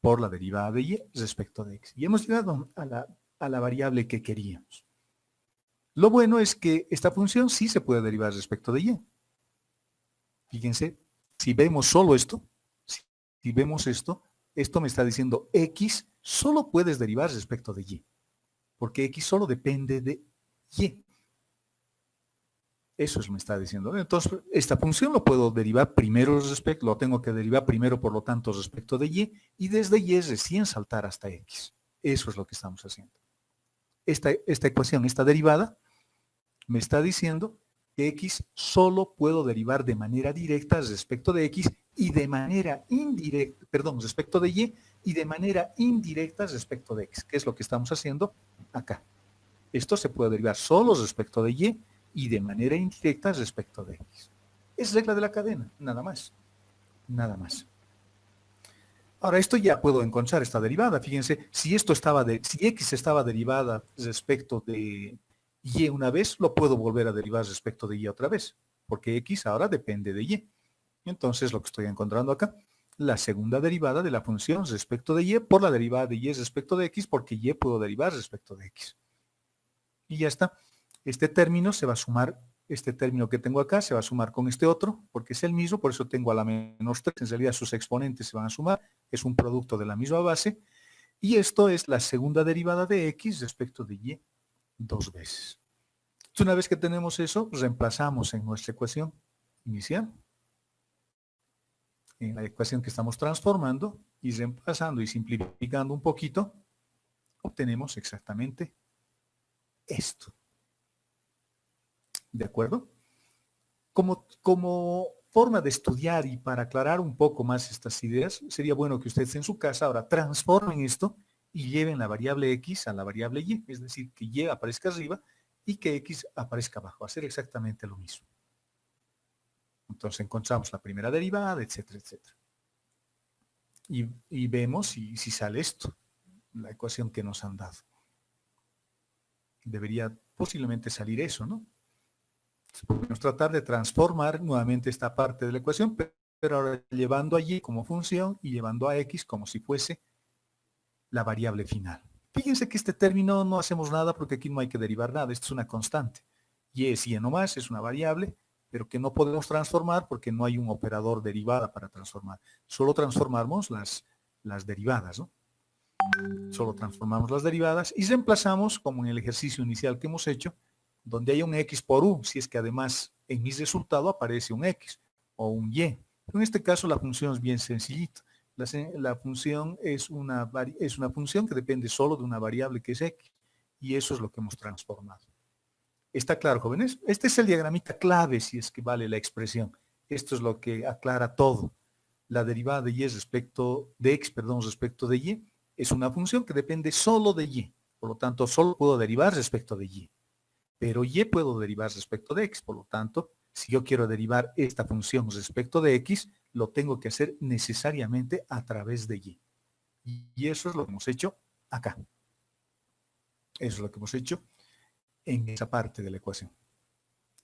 por la derivada de y respecto de x. Y hemos llegado a la variable que queríamos. Lo bueno es que esta función sí se puede derivar respecto de y. Fíjense, si vemos solo esto, si vemos esto, esto me está diciendo x solo puedes derivar respecto de y, porque x solo depende de y. Eso es lo que me está diciendo. Entonces, esta función lo puedo derivar primero respecto, lo tengo que derivar primero, por lo tanto, respecto de y desde y recién saltar hasta x. Eso es lo que estamos haciendo. Esta ecuación, esta derivada, me está diciendo que x solo puedo derivar de manera directa respecto de x y de manera indirecta, perdón, respecto de y de manera indirecta respecto de x, que es lo que estamos haciendo acá. Esto se puede derivar solo respecto de y de manera indirecta respecto de x. Es regla de la cadena, nada más. Nada más. Ahora, esto ya puedo encontrar esta derivada. Fíjense, si x estaba derivada respecto de y una vez, lo puedo volver a derivar respecto de y otra vez, porque x ahora depende de y. Entonces, lo que estoy encontrando acá, la segunda derivada de la función respecto de y por la derivada de y respecto de x, porque y puedo derivar respecto de x. Y ya está. Este término se va a sumar, este término que tengo acá se va a sumar con este otro, porque es el mismo, por eso tengo a la menos 3. En realidad sus exponentes se van a sumar, es un producto de la misma base. Y esto es la segunda derivada de x respecto de y dos veces. Entonces, una vez que tenemos eso, reemplazamos en nuestra ecuación inicial, en la ecuación que estamos transformando, y reemplazando y simplificando un poquito, obtenemos exactamente esto. ¿De acuerdo? Como forma de estudiar y para aclarar un poco más estas ideas, sería bueno que ustedes en su casa ahora transformen esto y lleven la variable x a la variable y, es decir, que y aparezca arriba y que x aparezca abajo, hacer exactamente lo mismo. Entonces encontramos la primera derivada, etcétera, etcétera. Y vemos si sale esto, la ecuación que nos han dado. Debería posiblemente salir eso, ¿no? Podemos tratar de transformar nuevamente esta parte de la ecuación, pero ahora llevando allí como función y llevando a x como si fuese la variable final. Fíjense que este término no hacemos nada porque aquí no hay que derivar nada, esto es una constante. Y es y nomás, es una variable, pero que no podemos transformar porque no hay un operador derivada para transformar. Solo transformamos las derivadas, ¿no? Solo transformamos las derivadas y reemplazamos, como en el ejercicio inicial que hemos hecho, donde hay un x por u, si es que además en mi resultado aparece un x o un y. Pero en este caso la función es bien sencillita. La función es una función que depende solo de una variable que es x. Y eso es lo que hemos transformado. ¿Está claro, jóvenes? Este es el diagramita clave, si es que vale la expresión. Esto es lo que aclara todo. La derivada de y respecto de x, respecto de y, es una función que depende solo de y. Por lo tanto, solo puedo derivar respecto de y. Pero y puedo derivar respecto de x. Por lo tanto, si yo quiero derivar esta función respecto de x, lo tengo que hacer necesariamente a través de y. Y eso es lo que hemos hecho acá. Eso es lo que hemos hecho en esa parte de la ecuación.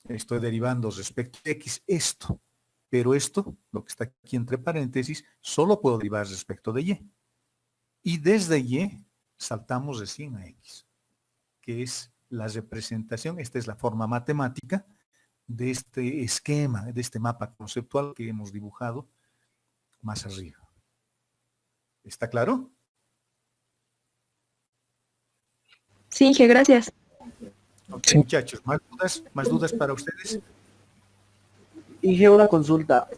Estoy derivando respecto de x esto. Pero esto, lo que está aquí entre paréntesis, solo puedo derivar respecto de y. Y desde y saltamos recién a x, que es la representación, esta es la forma matemática de este esquema, de este mapa conceptual que hemos dibujado más arriba. ¿Está claro? Sí, Inge, gracias. Ok, sí. Muchachos, ¿más dudas para ustedes? Inge, una consulta.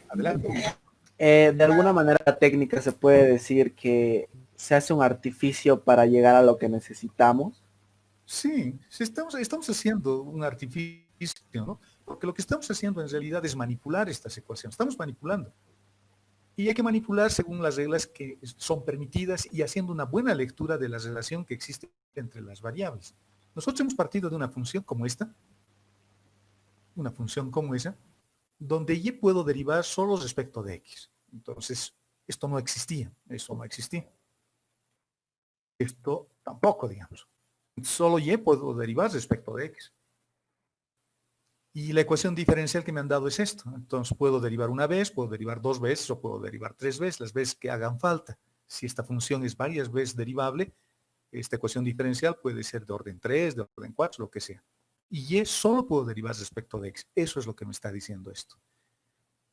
Adelante. De alguna manera técnica se puede decir que se hace un artificio para llegar a lo que necesitamos. Sí, estamos haciendo un artificio, ¿no? Porque lo que estamos haciendo en realidad es manipular estas ecuaciones. Estamos manipulando. Y hay que manipular según las reglas que son permitidas y haciendo una buena lectura de la relación que existe entre las variables. Nosotros hemos partido de una función como esta, donde y puedo derivar solo respecto de x. Entonces, esto no existía, eso no existía. Esto tampoco, digamos. Solo y puedo derivar respecto de x. Y la ecuación diferencial que me han dado es esto. Entonces puedo derivar una vez, puedo derivar dos veces o puedo derivar tres veces, las veces que hagan falta. Si esta función es varias veces derivable, esta ecuación diferencial puede ser de orden 3, de orden 4, lo que sea. Y y solo puedo derivar respecto de x. Eso es lo que me está diciendo esto.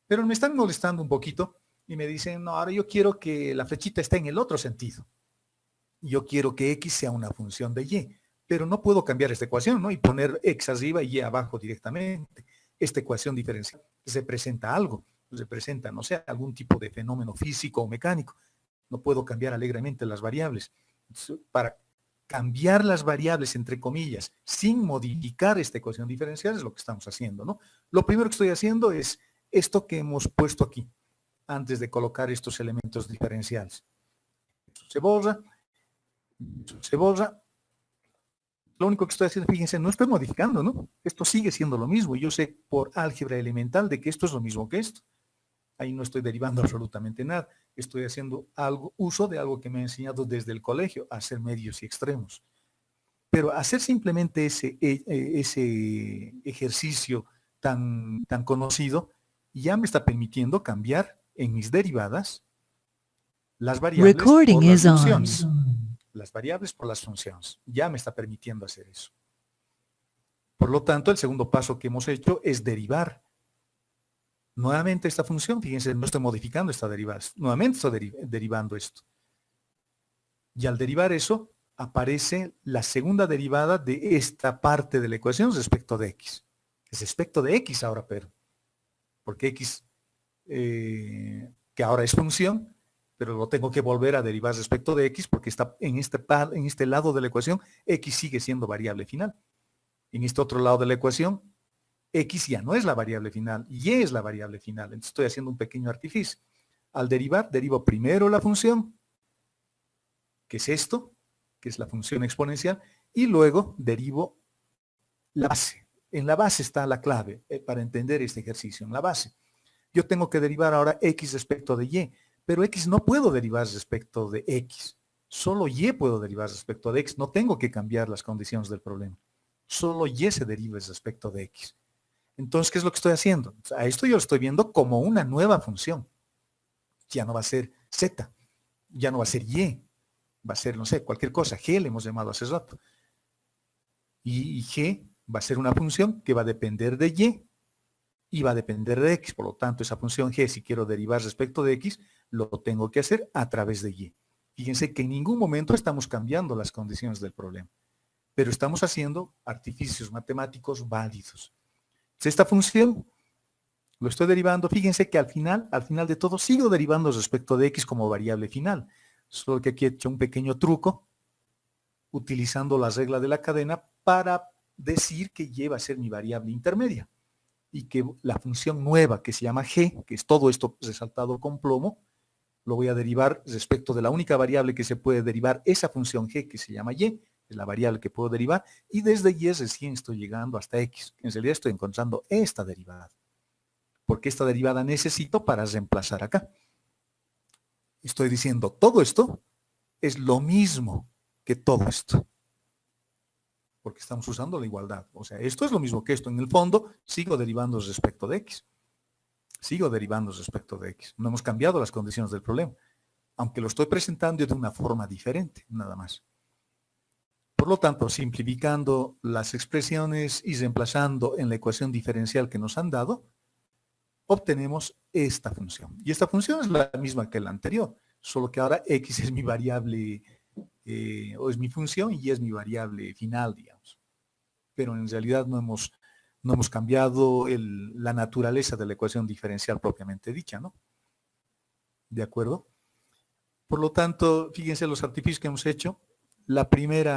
Pero me están molestando un poquito y me dicen, no, ahora yo quiero que la flechita esté en el otro sentido. Yo quiero que x sea una función de y, pero no puedo cambiar esta ecuación, ¿no? Y poner x arriba y y abajo directamente. Esta ecuación diferencial representa algo, representa, no sé, algún tipo de fenómeno físico o mecánico. No puedo cambiar alegremente las variables. Entonces, para cambiar las variables, entre comillas, sin modificar esta ecuación diferencial es lo que estamos haciendo, ¿no? Lo primero que estoy haciendo es esto que hemos puesto aquí, antes de colocar estos elementos diferenciales. Eso se borra, eso se borra. Lo único que estoy haciendo, fíjense, no estoy modificando, ¿no? Esto sigue siendo lo mismo. Yo sé por álgebra elemental de que esto es lo mismo que esto. Ahí no estoy derivando absolutamente nada. Estoy haciendo uso de algo que me ha enseñado desde el colegio, hacer medios y extremos. Pero hacer simplemente ese ejercicio tan conocido ya me está permitiendo cambiar en mis derivadas las variables por las funciones. Las variables por las funciones. Ya me está permitiendo hacer eso. Por lo tanto, el segundo paso que hemos hecho es derivar nuevamente esta función. Fíjense, no estoy modificando esta derivada. Nuevamente estoy derivando esto. Y al derivar eso, aparece la segunda derivada de esta parte de la ecuación respecto de x. Es respecto de x ahora, pero. Porque x, que ahora es función, pero lo tengo que volver a derivar respecto de x porque está en este lado de la ecuación, x sigue siendo variable final. En este otro lado de la ecuación, x ya no es la variable final, y es la variable final. Entonces estoy haciendo un pequeño artificio. Al derivar, derivo primero la función, que es esto, que es la función exponencial, y luego derivo la base. En la base está la clave para entender este ejercicio, en la base. Yo tengo que derivar ahora x respecto de y, pero x no puedo derivar respecto de x. Solo y puedo derivar respecto de x. No tengo que cambiar las condiciones del problema. Solo y se deriva respecto de x. Entonces, ¿qué es lo que estoy haciendo? A esto yo lo estoy viendo como una nueva función. Ya no va a ser z, ya no va a ser y, va a ser, no sé, cualquier cosa. G le hemos llamado hace rato. Y g va a ser una función que va a depender de y va a depender de x. Por lo tanto, esa función g, si quiero derivar respecto de x, lo tengo que hacer a través de y. Fíjense que en ningún momento estamos cambiando las condiciones del problema, pero estamos haciendo artificios matemáticos válidos. Esta función lo estoy derivando. Fíjense que al final de todo, sigo derivando respecto de x como variable final. Solo que aquí he hecho un pequeño truco, utilizando la regla de la cadena para decir que y va a ser mi variable intermedia. Y que la función nueva que se llama g, que es todo esto resaltado con plomo, lo voy a derivar respecto de la única variable que se puede derivar, esa función g que se llama y, es la variable que puedo derivar, y desde y recién estoy llegando hasta x. En realidad estoy encontrando esta derivada, porque esta derivada necesito para reemplazar acá. Estoy diciendo, todo esto es lo mismo que todo esto, porque estamos usando la igualdad. O sea, esto es lo mismo que esto. En el fondo, sigo derivando respecto de x. Sigo derivando respecto de x. No hemos cambiado las condiciones del problema, aunque lo estoy presentando de una forma diferente, nada más. Por lo tanto, simplificando las expresiones y reemplazando en la ecuación diferencial que nos han dado, obtenemos esta función. Y esta función es la misma que la anterior, solo que ahora x es mi variable, o es mi función, y es mi variable final, digamos. Pero en realidad no hemos cambiado la naturaleza de la ecuación diferencial propiamente dicha, ¿no? ¿De acuerdo? Por lo tanto, fíjense los artificios que hemos hecho. El primer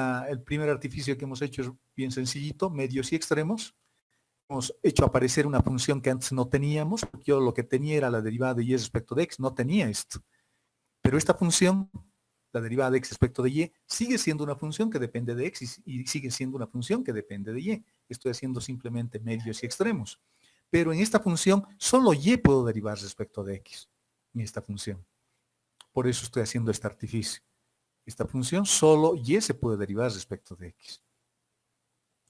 artificio que hemos hecho es bien sencillito, medios y extremos. Hemos hecho aparecer una función que antes no teníamos. Yo lo que tenía era la derivada de y respecto de x, no tenía esto. Pero esta función, la derivada de x respecto de y, sigue siendo una función que depende de x y sigue siendo una función que depende de y. Estoy haciendo simplemente medios y extremos. Pero en esta función, solo y puedo derivar respecto de x, en esta función. Por eso estoy haciendo este artificio. Esta función, solo y se puede derivar respecto de x.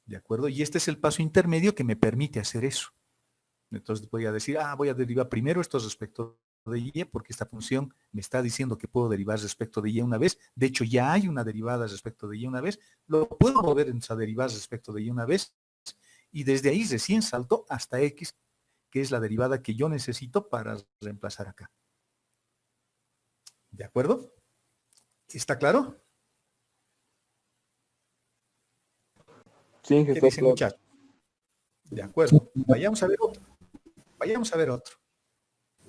¿De acuerdo? Y este es el paso intermedio que me permite hacer eso. Entonces voy a decir, voy a derivar primero esto respecto de y, porque esta función me está diciendo que puedo derivar respecto de y una vez. De hecho, ya hay una derivada respecto de y una vez. Lo puedo volver a derivar respecto de y una vez. Y desde ahí recién salto hasta x, que es la derivada que yo necesito para reemplazar acá. ¿De acuerdo? ¿Está claro? Sí, ¿Qué dicen, muchachos? De acuerdo. Vayamos a ver otro. Vayamos a ver otro.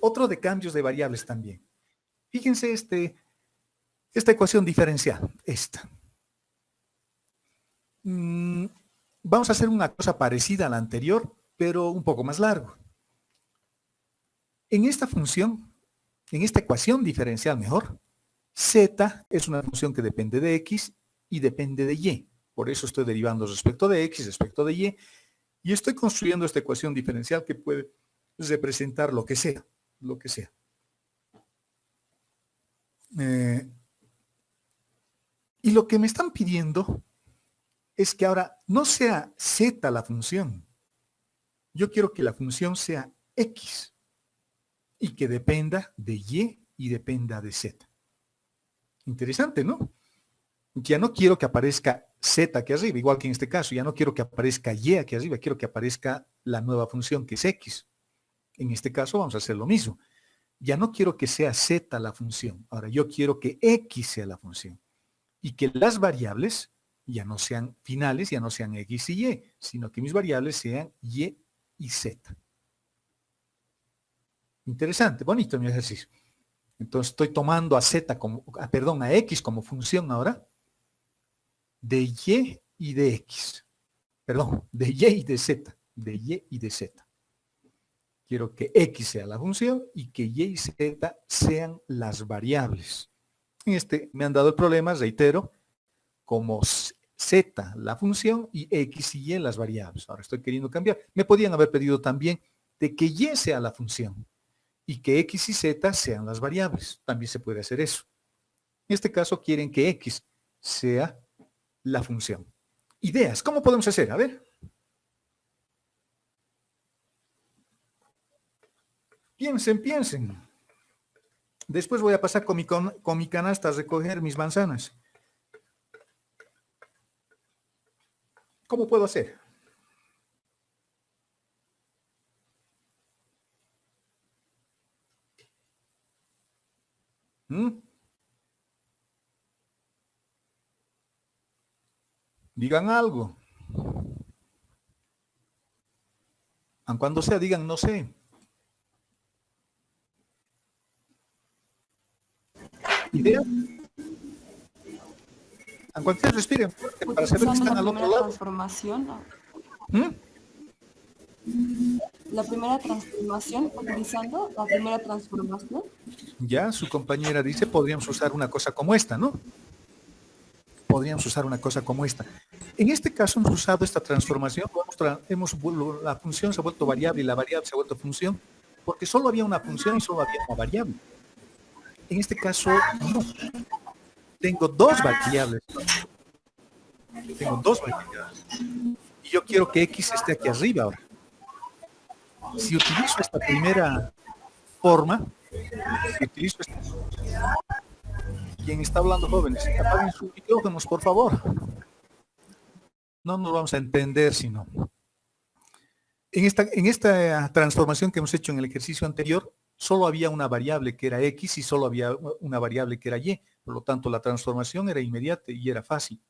Otro de cambios de variables también. Fíjense esta ecuación diferencial. Esta. Vamos a hacer una cosa parecida a la anterior, pero un poco más largo. En esta función, en esta ecuación diferencial mejor, z es una función que depende de x y depende de y. Por eso estoy derivando respecto de x, respecto de y, y estoy construyendo esta ecuación diferencial que puede representar lo que sea, lo que sea. Y lo que me están pidiendo es que ahora no sea z la función. Yo quiero que la función sea x y que dependa de y dependa de z. Interesante, ¿no? Ya no quiero que aparezca z aquí arriba, igual que en este caso. Ya no quiero que aparezca y aquí arriba, quiero que aparezca la nueva función que es x. En este caso vamos a hacer lo mismo. Ya no quiero que sea z la función. Ahora yo quiero que x sea la función. Y que las variables ya no sean finales, ya no sean x y y, sino que mis variables sean y z. Interesante, bonito mi ejercicio. Entonces estoy tomando a z como, perdón, a x como función ahora de y de x. Perdón, de y de z. De y y de z. Quiero que x sea la función y que y y z sean las variables. En este me han dado el problema, reitero, como z la función y x y y las variables. Ahora estoy queriendo cambiar. Me podían haber pedido también de que y sea la función y que x y z sean las variables. También se puede hacer eso. En este caso quieren que x sea la función. Ideas, ¿cómo podemos hacer? A ver. Piensen, piensen. Después voy a pasar con mi canasta a recoger mis manzanas. ¿Cómo puedo hacer? Digan algo. Aun cuando sea, digan no sé. ¿Idea? Aun cuando sea, respiren fuerte para saber que están al otro lado. Transformación, ¿no? ¿Mm? La primera transformación, utilizando la primera transformación. Ya, su compañera dice, podríamos usar una cosa como esta, ¿no? Podríamos usar una cosa como esta. En este caso hemos usado esta transformación, la función se ha vuelto variable y la variable se ha vuelto función, porque solo había una función y solo había una variable. En este caso, no. Tengo dos variables. Tengo dos variables. Y yo quiero que x esté aquí arriba ahora. Si utilizo esta primera forma, ¿Quién está hablando, jóvenes? Apaguen sus micrófonos, por favor. No nos vamos a entender si no. En esta transformación que hemos hecho en el ejercicio anterior, solo había una variable que era x y solo había una variable que era y. Por lo tanto, la transformación era inmediata y era fácil.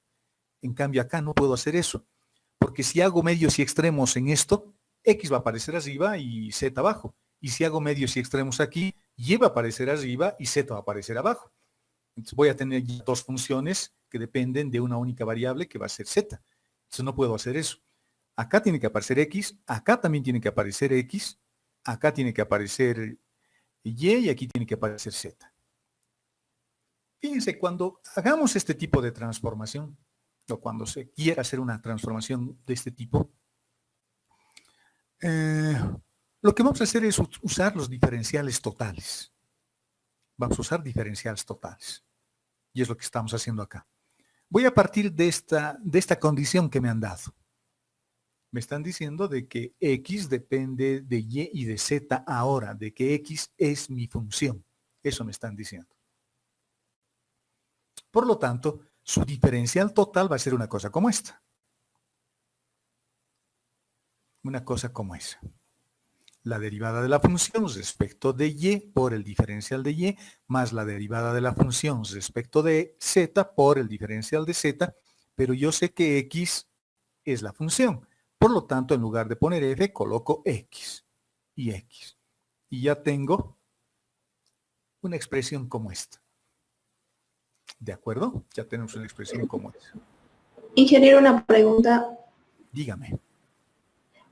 En cambio, acá no puedo hacer eso. Porque si hago medios y extremos en esto, x va a aparecer arriba y z abajo. Y si hago medios y extremos aquí, y va a aparecer arriba y z va a aparecer abajo. Entonces voy a tener dos funciones que dependen de una única variable que va a ser z. Entonces no puedo hacer eso. Acá tiene que aparecer x, acá también tiene que aparecer x, acá tiene que aparecer y aquí tiene que aparecer z. Fíjense, cuando hagamos este tipo de transformación, o cuando se quiera hacer una transformación de este tipo, lo que vamos a hacer es usar los diferenciales totales. Vamos a usar diferenciales totales. Y es lo que estamos haciendo acá. Voy a partir de esta condición que me han dado. Me están diciendo de que X depende de Y y de Z ahora, de que X es mi función. Eso me están diciendo. Por lo tanto, su diferencial total va a ser una cosa como esta. Una cosa como esa. La derivada de la función respecto de Y por el diferencial de Y, más la derivada de la función respecto de Z por el diferencial de Z, pero yo sé que X es la función. Por lo tanto, en lugar de poner F, coloco X y X. Y ya tengo una expresión como esta. ¿De acuerdo? Ya tenemos una expresión como esa. Ingeniero, una pregunta. Dígame.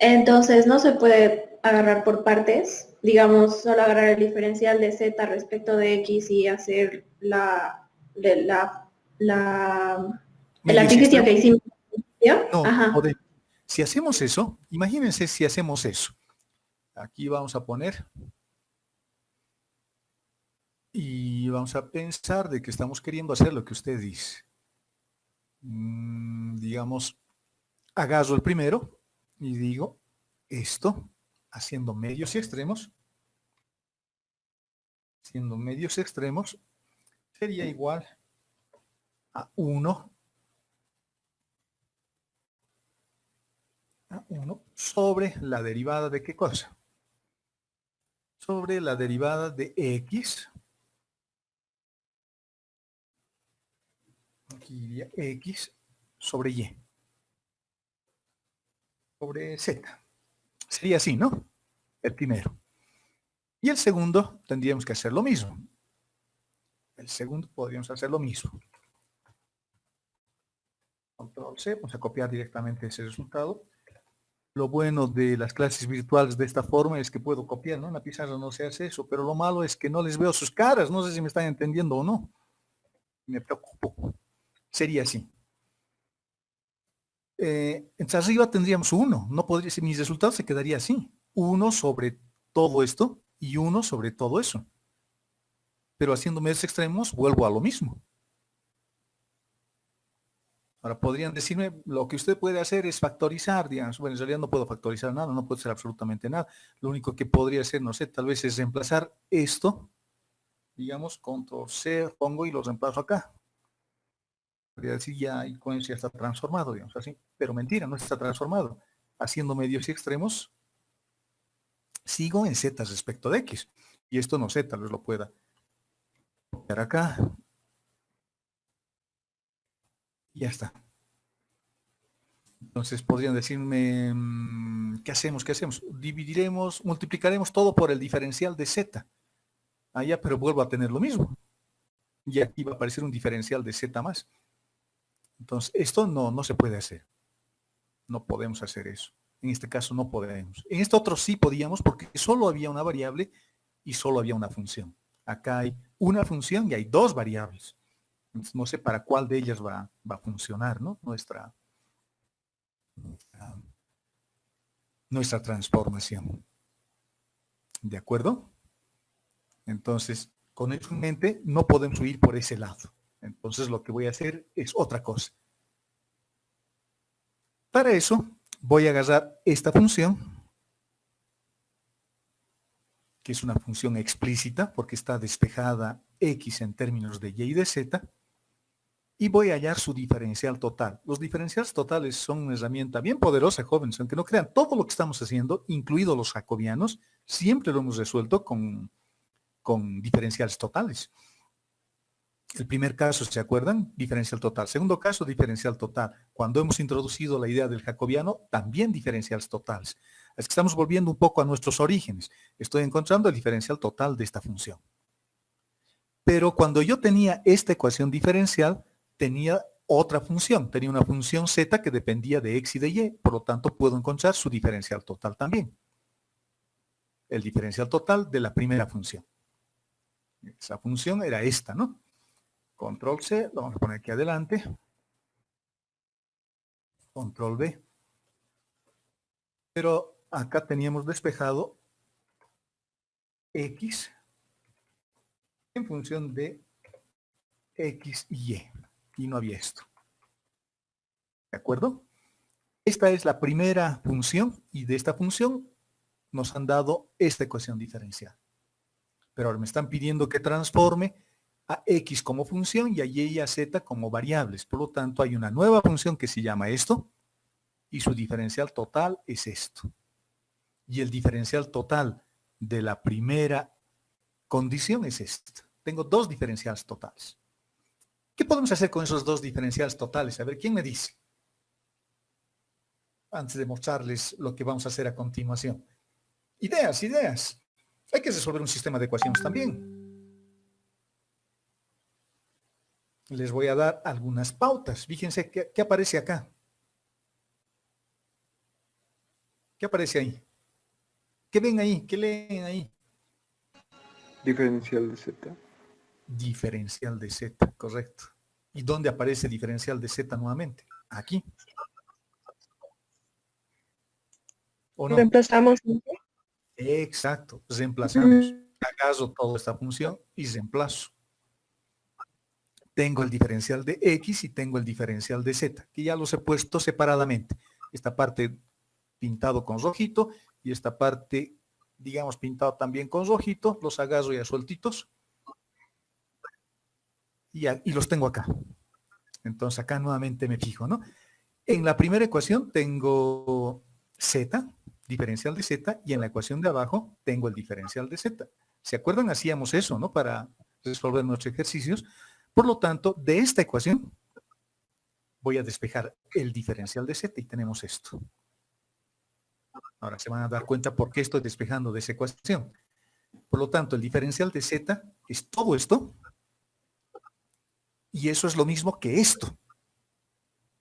Entonces, ¿no se puede agarrar por partes? Digamos, solo agarrar el diferencial de z respecto de x y hacer el Medio artificio que hicimos. No, Ajá. si hacemos eso, imagínense si hacemos eso. Aquí vamos a poner y vamos a pensar de que estamos queriendo hacer lo que usted dice. Digamos, agarro el primero y digo esto, haciendo medios y extremos. Haciendo medios extremos sería igual a 1 sobre la derivada de ¿qué cosa? Sobre la derivada de X. Aquí iría X sobre Y. Sobre Z. Sería así, ¿no? El primero. Y el segundo tendríamos que hacer lo mismo. El segundo podríamos hacer lo mismo. Control C, vamos a copiar directamente ese resultado. Lo bueno de las clases virtuales de esta forma es que puedo copiar, ¿no? En la pizarra no se hace eso, pero lo malo es que no les veo sus caras. No sé si me están entendiendo o no. Me preocupo. Sería así. Entonces arriba tendríamos 1. No podría, si mis resultados se quedaría así. 1 sobre todo esto y 1 sobre todo eso. Pero haciendo medios extremos vuelvo a lo mismo. Ahora podrían decirme, lo que usted puede hacer es factorizar, digamos. Bueno, en realidad no puedo factorizar nada, no puedo hacer absolutamente nada. Lo único que podría hacer, no sé, tal vez es reemplazar esto, digamos, control C, pongo y lo reemplazo acá. Podría decir ya, y con eso ya está transformado, digamos así. Pero mentira, no está transformado. Haciendo medios y extremos, sigo en Z respecto de X. Y esto no sé, tal vez lo pueda copiar acá. Y ya está. Entonces podrían decirme, ¿qué hacemos? ¿Qué hacemos? Dividiremos, multiplicaremos todo por el diferencial de Z. Allá, pero vuelvo a tener lo mismo. Y aquí va a aparecer un diferencial de Z más. Entonces, esto no se puede hacer. No podemos hacer eso. En este caso no podemos. En este otro sí podíamos porque solo había una variable y solo había una función. Acá hay una función y hay dos variables. Entonces, no sé para cuál de ellas va a funcionar, ¿no? Nuestra transformación. ¿De acuerdo? Entonces, con eso en mente, no podemos ir por ese lado. Entonces, lo que voy a hacer es otra cosa. Para eso, voy a agarrar esta función, que es una función explícita, porque está despejada X en términos de Y y de Z, y voy a hallar su diferencial total. Los diferenciales totales son una herramienta bien poderosa, jóvenes, aunque no crean, todo lo que estamos haciendo, incluidos los jacobianos, siempre lo hemos resuelto con diferenciales totales. El primer caso, ¿se acuerdan? Diferencial total. Segundo caso, diferencial total. Cuando hemos introducido la idea del jacobiano, también diferenciales totales. Es que estamos volviendo un poco a nuestros orígenes. Estoy encontrando el diferencial total de esta función. Pero cuando yo tenía esta ecuación diferencial, tenía otra función. Tenía una función z que dependía de x y de y. Por lo tanto, puedo encontrar su diferencial total también. El diferencial total de la primera función. Esa función era esta, ¿no? Control C, lo vamos a poner aquí adelante. Control V. Pero acá teníamos despejado X en función de X y Y. Y no había esto. ¿De acuerdo? esta es la primera función y de esta función nos han dado esta ecuación diferencial. Pero ahora me están pidiendo que transforme a x como función y a y y a z como variables. Por lo tanto, hay una nueva función que se llama esto y su diferencial total es esto. Y el diferencial total de la primera condición es esta. Tengo dos diferenciales totales. ¿Qué podemos hacer con esos dos diferenciales totales? A ver, ¿quién me dice? Antes de mostrarles lo que vamos a hacer a continuación. Ideas, ideas. Hay que resolver un sistema de ecuaciones también. Les voy a dar algunas pautas. Fíjense qué aparece acá. ¿Qué aparece ahí? ¿Qué ven ahí? ¿Qué leen ahí? Diferencial de Z. Diferencial de Z, correcto. ¿Y dónde aparece diferencial de Z nuevamente? Aquí. ¿O no? Reemplazamos. Exacto, reemplazamos. Acaso toda esta función y reemplazo. Tengo el diferencial de X y tengo el diferencial de Z, que ya los he puesto separadamente. Esta parte pintado con rojito y esta parte, digamos, pintado también con rojito. Los agarro ya sueltitos. Y los tengo acá. Entonces acá nuevamente me fijo, ¿no? En la primera ecuación tengo Z, diferencial de Z, y en la ecuación de abajo tengo el diferencial de Z. ¿Se acuerdan? Hacíamos eso, ¿no? Para resolver nuestros ejercicios. Por lo tanto, de esta ecuación voy a despejar el diferencial de Z y tenemos esto. Ahora se van a dar cuenta por qué estoy despejando de esa ecuación. Por lo tanto, el diferencial de Z es todo esto. Y eso es lo mismo que esto.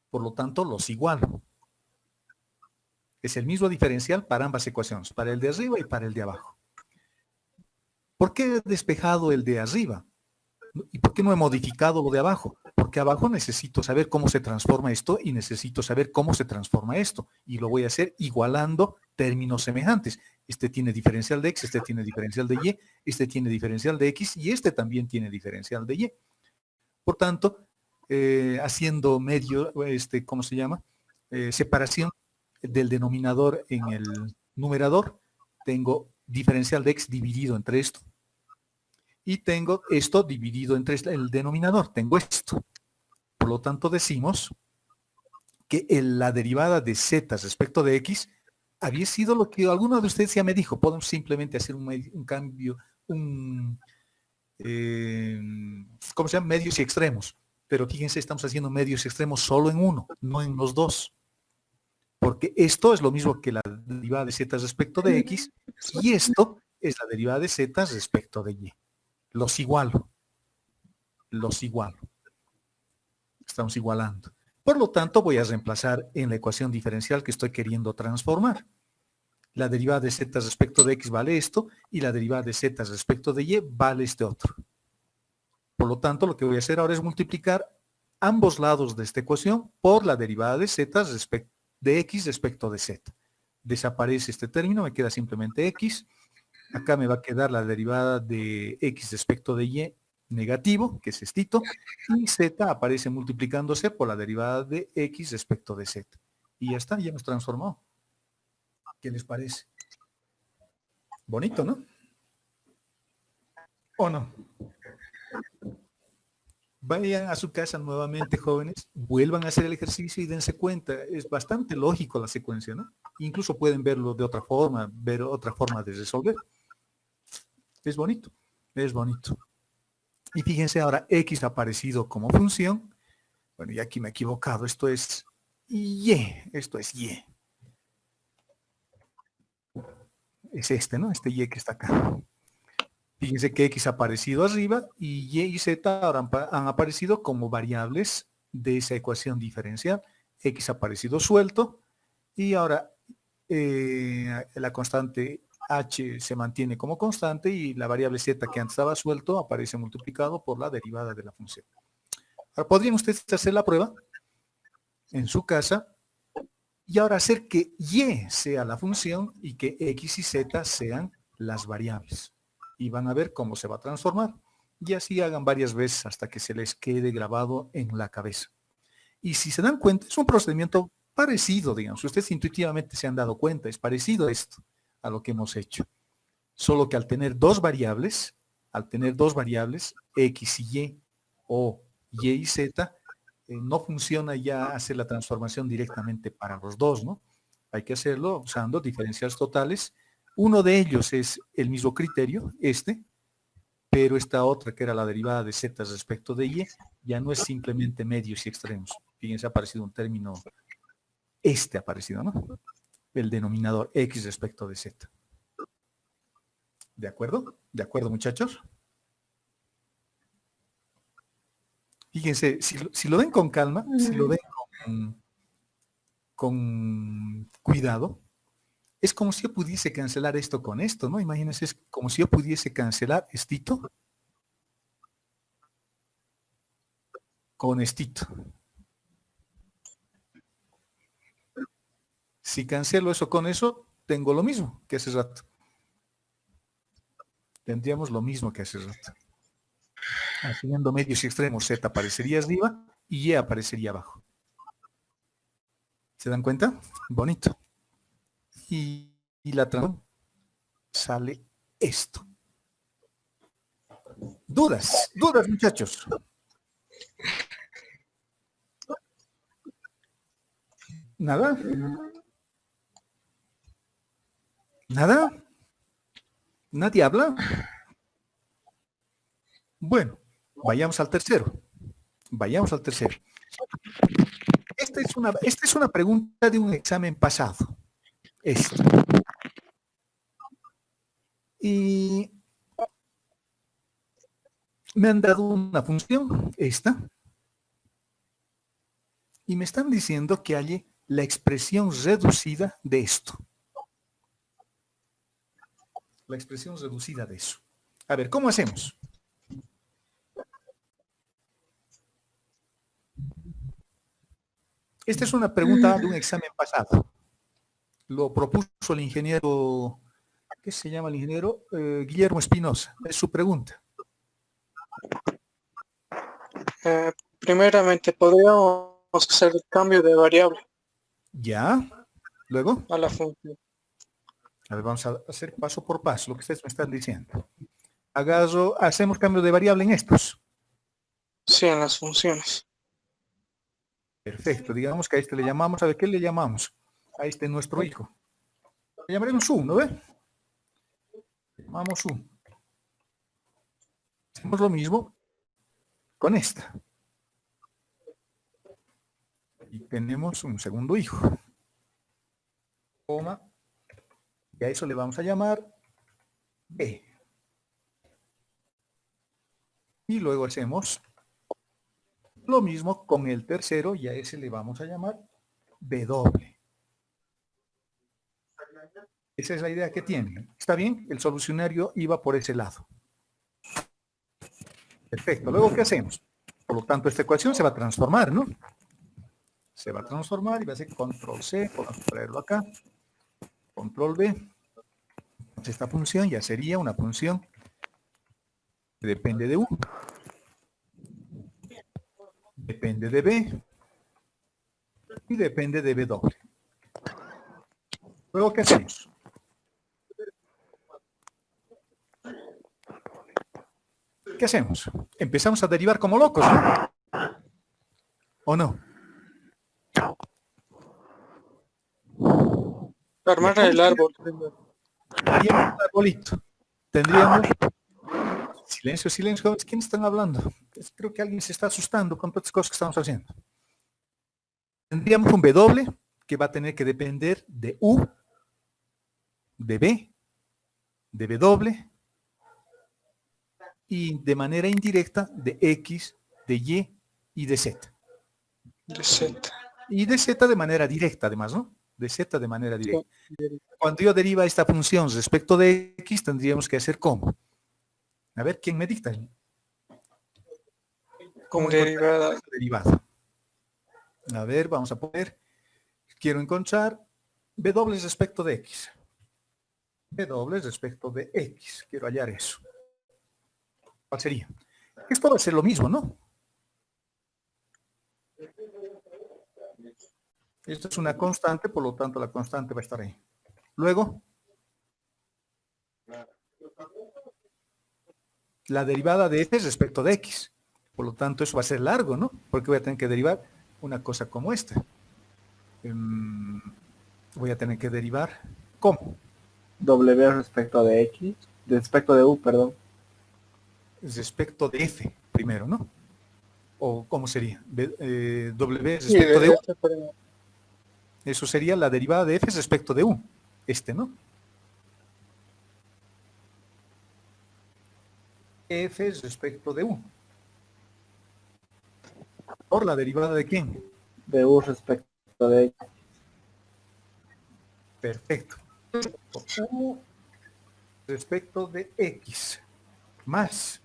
Por lo tanto, los igualo. Es el mismo diferencial para ambas ecuaciones, para el de arriba y para el de abajo. ¿Por qué he despejado el de arriba? ¿Y por qué no he modificado lo de abajo? Porque abajo necesito saber cómo se transforma esto y necesito saber cómo se transforma esto. Y lo voy a hacer igualando términos semejantes. Este tiene diferencial de X, este tiene diferencial de Y, este tiene diferencial de X y este también tiene diferencial de Y. Por tanto, haciendo medio, ¿cómo se llama? Separación del denominador en el numerador, tengo diferencial de X dividido entre esto. Y tengo esto dividido entre el denominador, tengo esto. Por lo tanto, decimos que la derivada de Z respecto de X había sido lo que alguno de ustedes ya me dijo. Podemos simplemente hacer un cambio, ¿cómo se llama? Medios y extremos. Pero fíjense, estamos haciendo medios y extremos solo en uno, no en los dos. Porque esto es lo mismo que la derivada de Z respecto de X y esto es la derivada de Z respecto de Y. Los igualo. Los igualo. Estamos igualando. Por lo tanto, voy a reemplazar en la ecuación diferencial que estoy queriendo transformar. La derivada de Z respecto de X vale esto y la derivada de Z respecto de Y vale este otro. Por lo tanto, lo que voy a hacer ahora es multiplicar ambos lados de esta ecuación por la derivada de Z de X respecto de Z. Desaparece este término, me queda simplemente X. Acá me va a quedar la derivada de X respecto de Y negativo, que es estito, y Z aparece multiplicándose por la derivada de X respecto de Z. Y ya está, ya hemos transformado. ¿Qué les parece? Bonito, ¿no? ¿O no? Vayan a su casa nuevamente, jóvenes, vuelvan a hacer el ejercicio y dense cuenta. Es bastante lógico la secuencia, ¿no? Incluso pueden verlo de otra forma, ver otra forma de resolver. Es bonito, es bonito. Y fíjense ahora, X ha aparecido como función. Bueno, y aquí me he equivocado, esto es Y, esto es Y. Es este, ¿no? Este Y que está acá. Fíjense que X ha aparecido arriba y Y y Z ahora han aparecido como variables de esa ecuación diferencial. X ha aparecido suelto y ahora la constante H se mantiene como constante y la variable Z que antes estaba suelto aparece multiplicado por la derivada de la función. Ahora, ¿podrían ustedes hacer la prueba en su casa y ahora hacer que Y sea la función y que X y Z sean las variables? Y van a ver cómo se va a transformar. Y así hagan varias veces hasta que se les quede grabado en la cabeza. Y si se dan cuenta, es un procedimiento parecido, digamos. Ustedes intuitivamente se han dado cuenta, es parecido esto a lo que hemos hecho. Solo que al tener dos variables, X y Y o Y y Z, no funciona ya hacer la transformación directamente para los dos, ¿no? Hay que hacerlo usando diferenciales totales. Uno de ellos es el mismo criterio, pero esta otra, que era la derivada de Z respecto de Y, ya no es simplemente medios y extremos. Fíjense, ha aparecido un término, ha aparecido, ¿no? El denominador X respecto de Z. ¿De acuerdo? ¿De acuerdo, muchachos? Fíjense, si lo ven con calma, si lo ven con cuidado, es como si yo pudiese cancelar esto con esto, ¿no? Imagínense, es como si yo pudiese cancelar estito con estito. Si cancelo eso con eso, tengo lo mismo que hace rato. Tendríamos lo mismo que hace rato. Haciendo medios y extremos, Z aparecería arriba y Y aparecería abajo. ¿Se dan cuenta? Bonito. Y la transformación sale esto. ¿Dudas? ¿Dudas, muchachos? ¿Nada? ¿Nada? ¿Nadie habla? Bueno, vayamos al tercero. Vayamos al tercero. Esta es una pregunta de un examen pasado. Y me han dado una función, y me están diciendo que halle la expresión reducida de esto. La expresión reducida de eso. A ver, ¿cómo hacemos? Esta es una pregunta de un examen pasado. Lo propuso el ingeniero, ¿qué se llama el ingeniero? Guillermo Espinosa. Es su pregunta. Primeramente, podríamos hacer el cambio de variable ¿Ya? ¿Luego? a la función. A ver, vamos a hacer paso por paso lo que ustedes me están diciendo. Hacemos cambio de variable en estos. Sí, en las funciones. Perfecto. Digamos que a este le llamamos, a ver, ¿qué le llamamos? A este nuestro hijo. Le llamaremos U, ¿no ve? Le llamamos U. Hacemos lo mismo con esta. Y tenemos un segundo hijo. Coma. Y a eso le vamos a llamar B. Y luego hacemos lo mismo con el tercero y a ese le vamos a llamar W. Esa es la idea que tienen. ¿Está bien? El solucionario iba por ese lado. Perfecto. Luego, ¿qué hacemos? Por lo tanto, esta ecuación se va a transformar, ¿no? Se va a transformar y va a ser control C, podemos traerlo acá, control B. Esta función ya sería una función que depende de U, depende de B y depende de W. Luego, ¿qué hacemos? ¿Qué hacemos? Empezamos a derivar como locos, ¿no? ¿O no? Armar el árbol. Haríamos un arbolito. Tendríamos... Silencio, silencio, jóvenes. ¿Quiénes están hablando? Creo que alguien se está asustando con todas las cosas que estamos haciendo. Tendríamos un W que va a tener que depender de U, de B, de W y de manera indirecta de X, de Y y de Z. De Z. Y de Z de manera directa, además, ¿no? De Z de manera directa. Cuando yo deriva esta función respecto de X, tendríamos que hacer ¿cómo? A ver, ¿quién me dicta? Con derivada. Derivada. A ver, vamos a poner, quiero encontrar W respecto de X. W respecto de X. Quiero hallar eso. ¿Cuál sería? Esto va a ser lo mismo, ¿no? Esto es una constante, por lo tanto la constante va a estar ahí. Luego, la derivada de f respecto de x. Por lo tanto, eso va a ser largo, ¿no? Porque voy a tener que derivar una cosa como esta. Voy a tener que derivar, ¿cómo? W respecto de X, respecto de U, perdón. Respecto de f, primero, ¿no? ¿O cómo sería? W Sí, respecto de U. pero- Eso sería la derivada de f respecto de U. ¿No? F respecto de U. ¿Por la derivada de quién? De U respecto de X. Perfecto. U respecto de X. Más.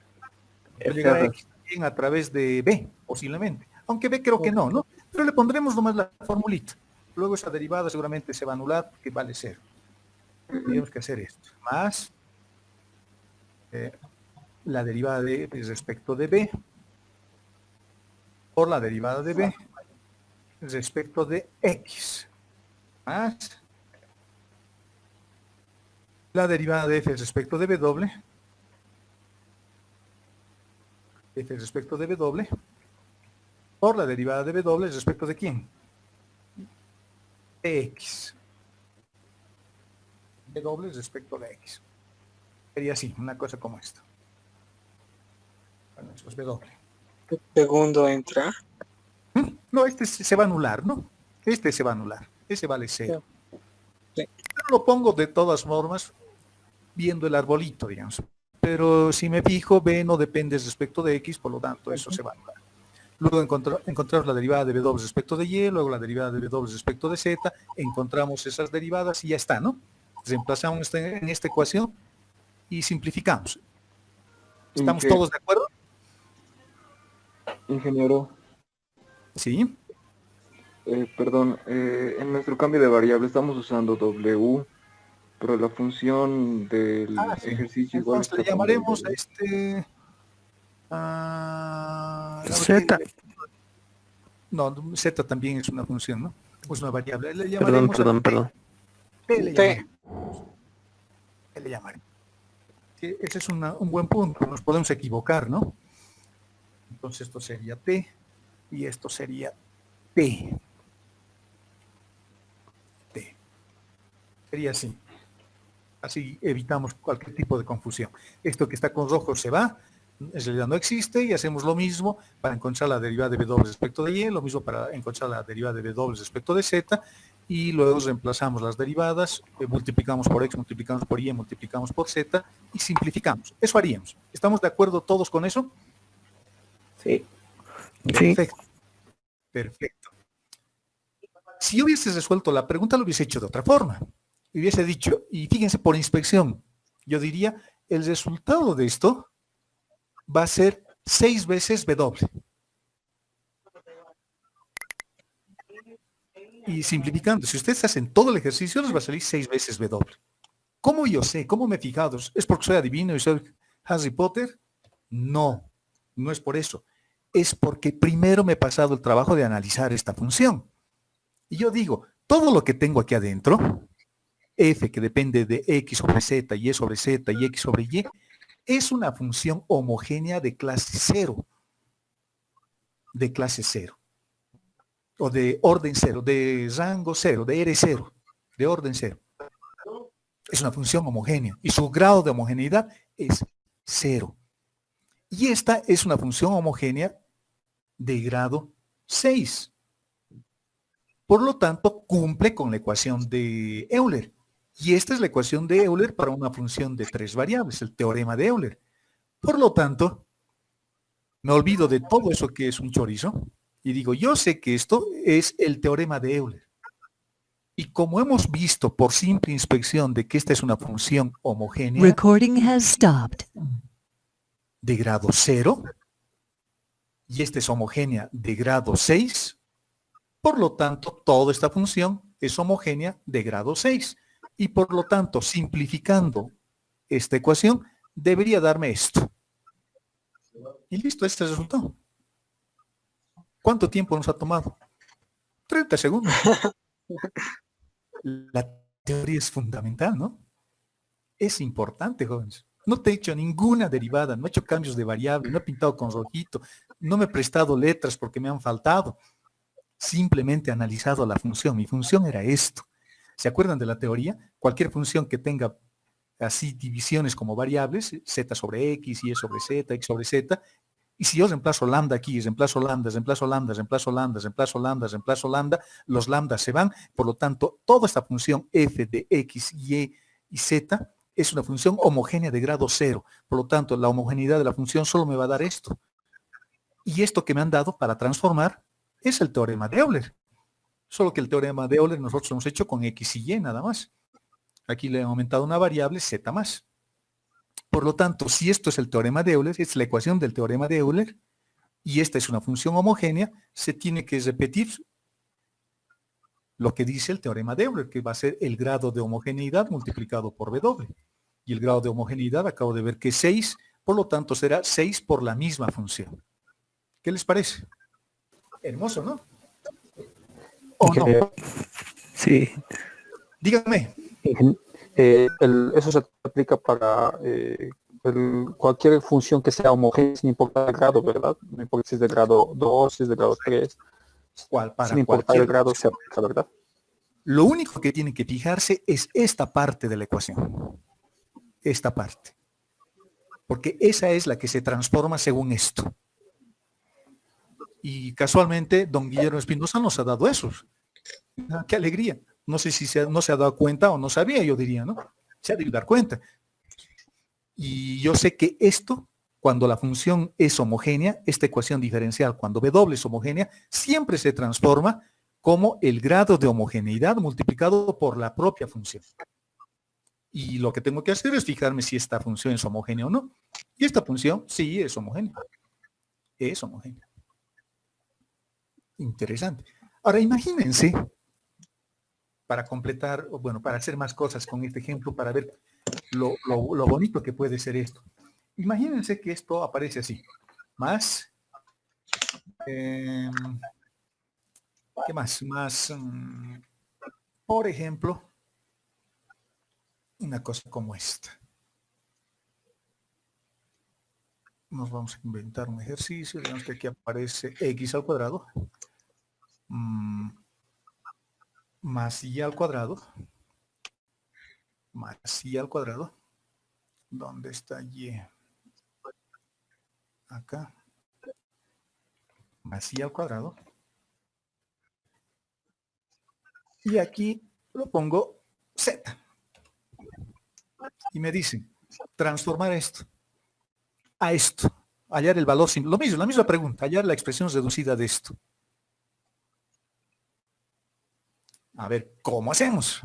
F Llegar a X también a través de B, posiblemente. Aunque B creo que no, ¿no? Pero le pondremos nomás la formulita. Luego esa derivada seguramente se va a anular porque vale 0. Tenemos que hacer esto. Más la derivada de F respecto de B por la derivada de B respecto de X. Más la derivada de F respecto de W. F respecto de W por la derivada de W respecto de quién? De X. W respecto de X. Sería así, una cosa como esta. Bueno, eso es W. Segundo entra. No, este se va a anular, ¿no? Este se va a anular. Ese vale 0. Sí. Pero lo pongo de todas formas viendo el arbolito, digamos. Pero si me fijo, B no depende respecto de X, por lo tanto eso se va a anular. Luego encontramos la derivada de W respecto de Y, luego la derivada de W respecto de Z, encontramos esas derivadas y ya está, ¿no? Reemplazamos en esta ecuación y simplificamos. ¿Estamos todos de acuerdo? Ingeniero, Sí. perdón, en nuestro cambio de variable estamos usando W, pero la función del Sí. ejercicio igual Entonces le está llamaremos a cambiando. Z. No, Z también es una función, ¿no? Es una variable. Le Perdón, llamaremos perdón, a perdón. T le T. llamaremos. T le llamaremos. Sí, ese es un buen punto. Nos podemos equivocar, ¿no? Entonces esto sería T y esto sería T. T. Sería así. Así evitamos cualquier tipo de confusión. Esto que está con rojo se va, en realidad no existe, y hacemos lo mismo para encontrar la derivada de W respecto de Y, lo mismo para encontrar la derivada de W respecto de Z, y luego reemplazamos las derivadas, multiplicamos por X, multiplicamos por Y, multiplicamos por Z, y simplificamos. Eso haríamos. ¿Estamos de acuerdo todos con eso? Sí. Perfecto. Perfecto. Si yo hubiese resuelto la pregunta, lo hubiese hecho de otra forma. Hubiese dicho, y fíjense, por inspección, yo diría, el resultado de esto va a ser 6 veces W. Y simplificando, si ustedes hacen todo el ejercicio, les va a salir 6 veces W. ¿Cómo yo sé? ¿Cómo me he fijado? ¿Es porque soy adivino y soy Harry Potter? No, no es por eso. Es porque primero me he pasado el trabajo de analizar esta función. Y yo digo, todo lo que tengo aquí adentro, f que depende de x sobre z, y sobre z, y x sobre y, es una función homogénea de clase 0. De clase 0. O de orden 0, de rango 0, de R0, de orden 0. Es una función homogénea y su grado de homogeneidad es 0. Y esta es una función homogénea de grado 6. Por lo tanto, cumple con la ecuación de Euler. Y esta es la ecuación de Euler para una función de 3 variables, el teorema de Euler. Por lo tanto, me olvido de todo eso que es un chorizo y digo, yo sé que esto es el teorema de Euler. Y como hemos visto por simple inspección de que esta es una función homogénea Recording has stopped. de grado 0 y esta es homogénea de grado 6, por lo tanto, toda esta función es homogénea de grado 6. Y por lo tanto, simplificando esta ecuación, debería darme esto. Y listo, este es el resultado. ¿Cuánto tiempo nos ha tomado? 30 segundos. La teoría es fundamental, ¿no? Es importante, jóvenes. No te he hecho ninguna derivada, no he hecho cambios de variable, no he pintado con rojito, no me he prestado letras porque me han faltado. Simplemente he analizado la función. Mi función era esto. ¿Se acuerdan de la teoría? Cualquier función que tenga así divisiones como variables, z sobre x, y sobre z, x sobre z, y si yo reemplazo lambda aquí, reemplazo lambda, reemplazo lambda, reemplazo lambda, reemplazo lambda, reemplazo lambda, los lambdas se van, por lo tanto, toda esta función f de x, y z es una función homogénea de grado cero. Por lo tanto, la homogeneidad de la función solo me va a dar esto. Y esto que me han dado para transformar es el teorema de Euler. Solo que el teorema de Euler nosotros lo hemos hecho con x y y nada más. Aquí le he aumentado una variable z más. Por lo tanto, si esto es el teorema de Euler, es la ecuación del teorema de Euler, y esta es una función homogénea, se tiene que repetir lo que dice el teorema de Euler, que va a ser el grado de homogeneidad multiplicado por W. Y el grado de homogeneidad acabo de ver que es 6, por lo tanto será 6 por la misma función. ¿Qué les parece? Hermoso, ¿no? ¿O no? Sí. Díganme. Eso se aplica para cualquier función que sea homogénea, sin importar el grado, ¿verdad? No importa si es de grado 2, si es de grado 3. Para sin importar el grado se función. aplica, ¿verdad? Lo único que tienen que fijarse es esta parte de la ecuación. Esta parte. Porque esa es la que se transforma según esto. Y casualmente, don Guillermo Espinosa nos ha dado eso. ¡Qué alegría! No sé si no se ha dado cuenta o no sabía, yo diría, ¿no? Se ha de dar cuenta. Y yo sé que esto, cuando la función es homogénea, esta ecuación diferencial, cuando W es homogénea, siempre se transforma como el grado de homogeneidad multiplicado por la propia función. Y lo que tengo que hacer es fijarme si esta función es homogénea o no. Y esta función sí es homogénea. Es homogénea. Interesante. Ahora imagínense, para completar, bueno, para hacer más cosas con este ejemplo, para ver lo bonito que puede ser esto. Imagínense que esto aparece así. Más, ¿qué más? Más, por ejemplo, una cosa como esta. Nos vamos a inventar un ejercicio. Digamos que aquí aparece x al cuadrado. Más y al cuadrado. Más y al cuadrado. ¿Dónde está y? Acá. Más y al cuadrado. Y aquí lo pongo z. Y me dicen, transformar esto a esto. Hallar el valor simple. Lo mismo, la misma pregunta. Hallar la expresión reducida de esto. A ver, ¿cómo hacemos?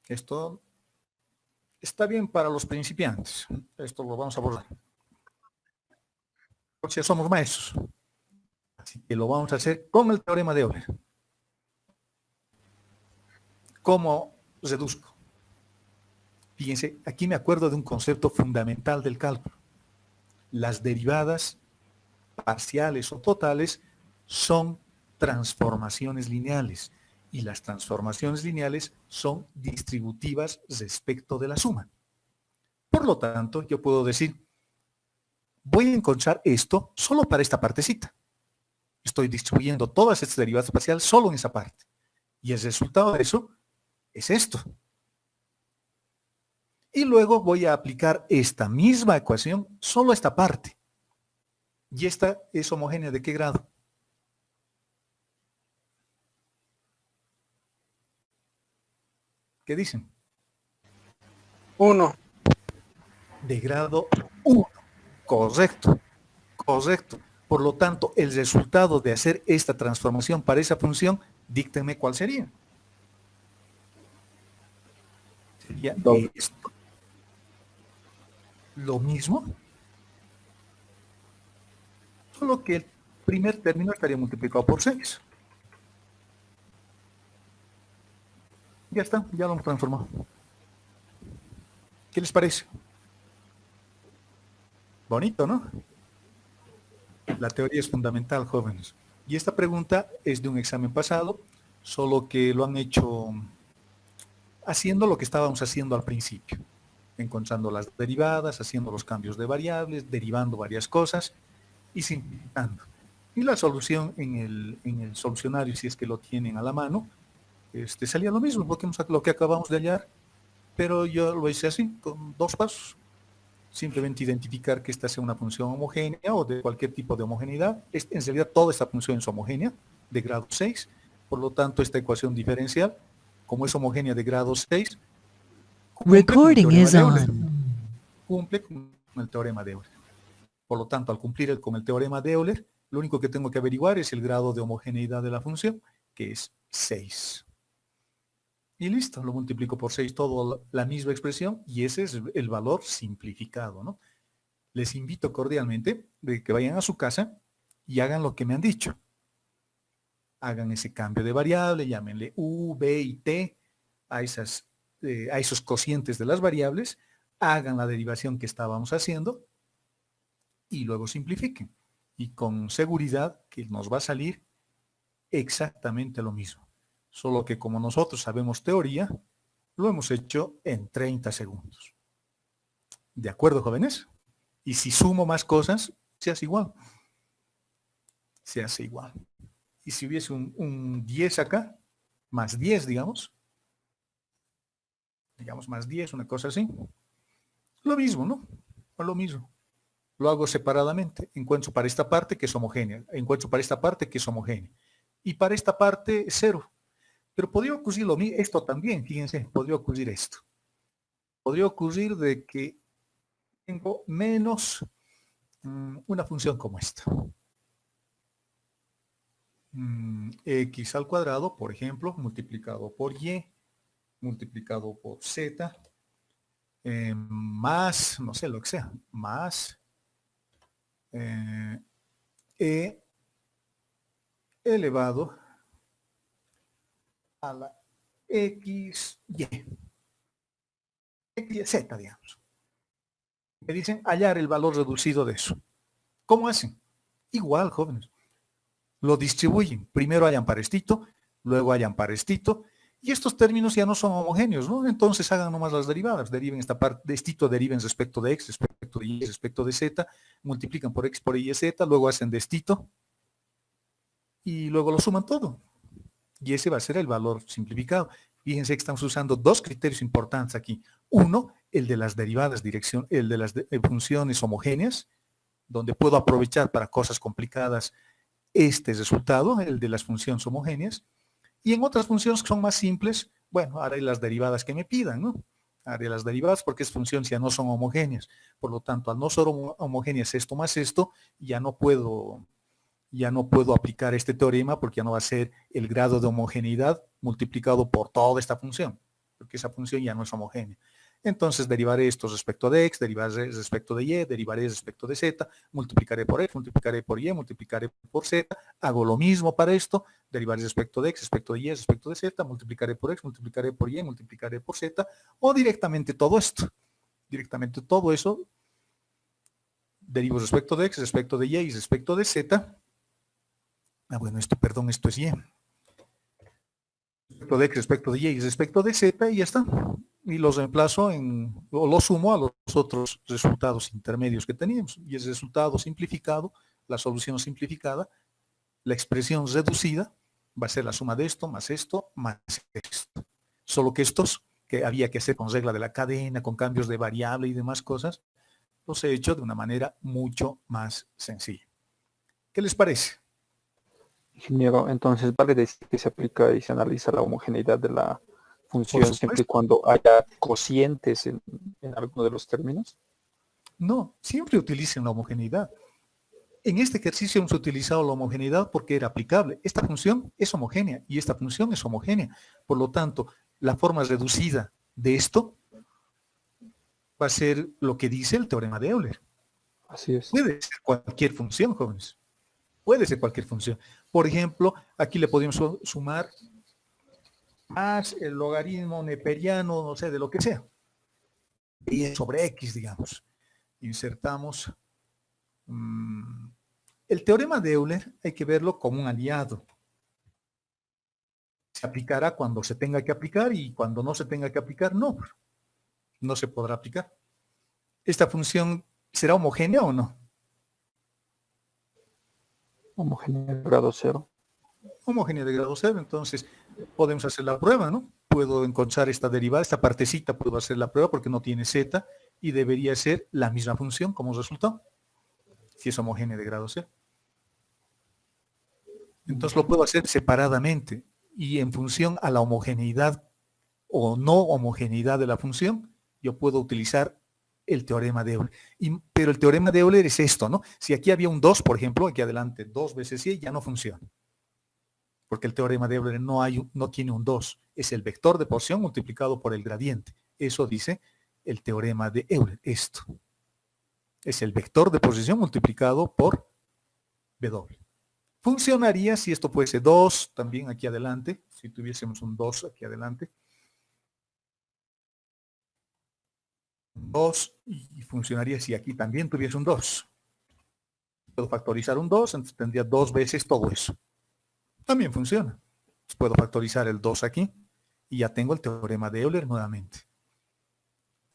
Esto está bien para los principiantes. Esto lo vamos a borrar. Porque ya somos maestros. Así que lo vamos a hacer con el teorema de Euler. ¿Cómo reduzco? Fíjense, aquí me acuerdo de un concepto fundamental del cálculo. Las derivadas parciales o totales son transformaciones lineales. Y las transformaciones lineales son distributivas respecto de la suma. Por lo tanto, yo puedo decir, voy a encontrar esto solo para esta partecita. Estoy distribuyendo todas estas derivadas parciales solo en esa parte. Y el resultado de eso es esto. Y luego voy a aplicar esta misma ecuación solo a esta parte. Y esta es homogénea ¿de qué grado? ¿Qué dicen? 1. De grado 1. Correcto. Correcto. Por lo tanto, el resultado de hacer esta transformación para esa función, díctenme cuál sería. Sería esto. Lo mismo. Solo que el primer término estaría multiplicado por 6. Ya está, ya lo hemos transformado. ¿Qué les parece? Bonito, ¿no? La teoría es fundamental, jóvenes. Y esta pregunta es de un examen pasado, solo que lo han hecho haciendo lo que estábamos haciendo al principio, encontrando las derivadas, haciendo los cambios de variables, derivando varias cosas y simplificando. Y la solución en el solucionario, si es que lo tienen a la mano, salía lo mismo, porque lo que acabamos de hallar, pero yo lo hice así, con 2 pasos. Simplemente identificar que esta sea una función homogénea o de cualquier tipo de homogeneidad. En realidad toda esta función es homogénea, de grado 6, por lo tanto esta ecuación diferencial, como es homogénea de grado 6, Recording is on. cumple con el teorema de Euler. Por lo tanto, al cumplir con el teorema de Euler, lo único que tengo que averiguar es el grado de homogeneidad de la función, que es 6. Y listo, lo multiplico por 6, todo la misma expresión, y ese es el valor simplificado, ¿no? Les invito cordialmente de que vayan a su casa y hagan lo que me han dicho. Hagan ese cambio de variable, llámenle U, B y T a esos cocientes de las variables, hagan la derivación que estábamos haciendo y luego simplifiquen. Y con seguridad que nos va a salir exactamente lo mismo. Solo que como nosotros sabemos teoría, lo hemos hecho en 30 segundos. ¿De acuerdo, jóvenes? Y si sumo más cosas, se hace igual. Se hace igual. Y si hubiese un 10 acá, más 10, digamos más 10, una cosa así. Lo mismo, ¿no? Lo mismo. Lo hago separadamente. Encuentro para esta parte que es homogénea. Encuentro para esta parte que es homogénea. Y para esta parte, 0. Pero podría ocurrir esto también, fíjense, podría ocurrir esto. Podría ocurrir de que tengo menos una función como esta. X al cuadrado, por ejemplo, multiplicado por Y, multiplicado por Z, más, no sé, lo que sea, más E elevado a la XY, Z, digamos. Me dicen hallar el valor reducido de eso. ¿Cómo hacen? Igual, jóvenes. Lo distribuyen. Primero hallan para estito, luego hallan para estito, y estos términos ya no son homogéneos, ¿no? Entonces hagan nomás las derivadas. Deriven esta parte de estito, deriven respecto de X, respecto de Y, respecto de Z, multiplican por X, por Y, Z, luego hacen de estito, y luego lo suman todo. Y ese va a ser el valor simplificado. Fíjense que estamos usando 2 criterios importantes aquí. Uno, el de las derivadas, el de las funciones homogéneas, donde puedo aprovechar para cosas complicadas este resultado, el de las funciones homogéneas. Y en otras funciones que son más simples, bueno, haré las derivadas que me pidan, ¿no? Haré las derivadas porque esas funciones ya no son homogéneas. Por lo tanto, al no ser homogéneas esto más esto, ya no puedo aplicar este teorema porque ya no va a ser el grado de homogeneidad multiplicado por toda esta función, porque esa función ya no es homogénea. Entonces derivaré esto respecto de X, derivaré respecto de Y, derivaré respecto de Z, multiplicaré por X, multiplicaré por Y, multiplicaré por Z, hago lo mismo para esto, derivaré respecto de X, respecto de Y, respecto de Z, multiplicaré por X, multiplicaré por Y, multiplicaré por Z, o directamente todo esto. Directamente todo eso, derivo respecto de X, respecto de Y y respecto de Z. Bueno, esto es Y. Respecto de X, respecto de Y y respecto de Z, y ya está. Y los reemplazo o los sumo a los otros resultados intermedios que teníamos. Y el resultado simplificado, la solución simplificada, la expresión reducida, va a ser la suma de esto, más esto, más esto. Solo que estos, que había que hacer con regla de la cadena, con cambios de variable y demás cosas, los he hecho de una manera mucho más sencilla. ¿Qué les parece? Ingeniero, entonces vale decir que se aplica y se analiza la homogeneidad de la función siempre y cuando haya cocientes en alguno de los términos. No, siempre utilicen la homogeneidad. En este ejercicio hemos utilizado la homogeneidad porque era aplicable. Esta función es homogénea y esta función es homogénea. Por lo tanto, la forma reducida de esto va a ser lo que dice el teorema de Euler. Así es. Puede ser cualquier función, jóvenes. Puede ser cualquier función. Por ejemplo, aquí le podemos sumar más el logaritmo neperiano, no sé, de lo que sea. Y es sobre X, digamos. Insertamos El teorema de Euler hay que verlo como un aliado. Se aplicará cuando se tenga que aplicar y cuando no se tenga que aplicar, no se podrá aplicar. ¿Esta función será homogénea o no? Homogénea de grado 0. Homogénea de grado 0, entonces podemos hacer la prueba, ¿no? Puedo encontrar esta derivada, esta partecita puedo hacer la prueba porque no tiene z y debería ser la misma función como resultado, si es homogénea de grado 0. Entonces lo puedo hacer separadamente y en función a la homogeneidad o no homogeneidad de la función, yo puedo utilizar el teorema de Euler. Pero el teorema de Euler es esto, ¿no? Si aquí había un 2, por ejemplo, aquí adelante 2 veces y ya no funciona. Porque el teorema de Euler no tiene un 2, es el vector de posición multiplicado por el gradiente. Eso dice el teorema de Euler, esto. Es el vector de posición multiplicado por W. Funcionaría si esto fuese 2, también aquí adelante, si tuviésemos un 2 aquí adelante. 2 y funcionaría si aquí también tuviese un 2. Puedo factorizar un 2, entonces tendría 2 veces todo eso. También funciona. Entonces puedo factorizar el 2 aquí y ya tengo el teorema de Euler nuevamente.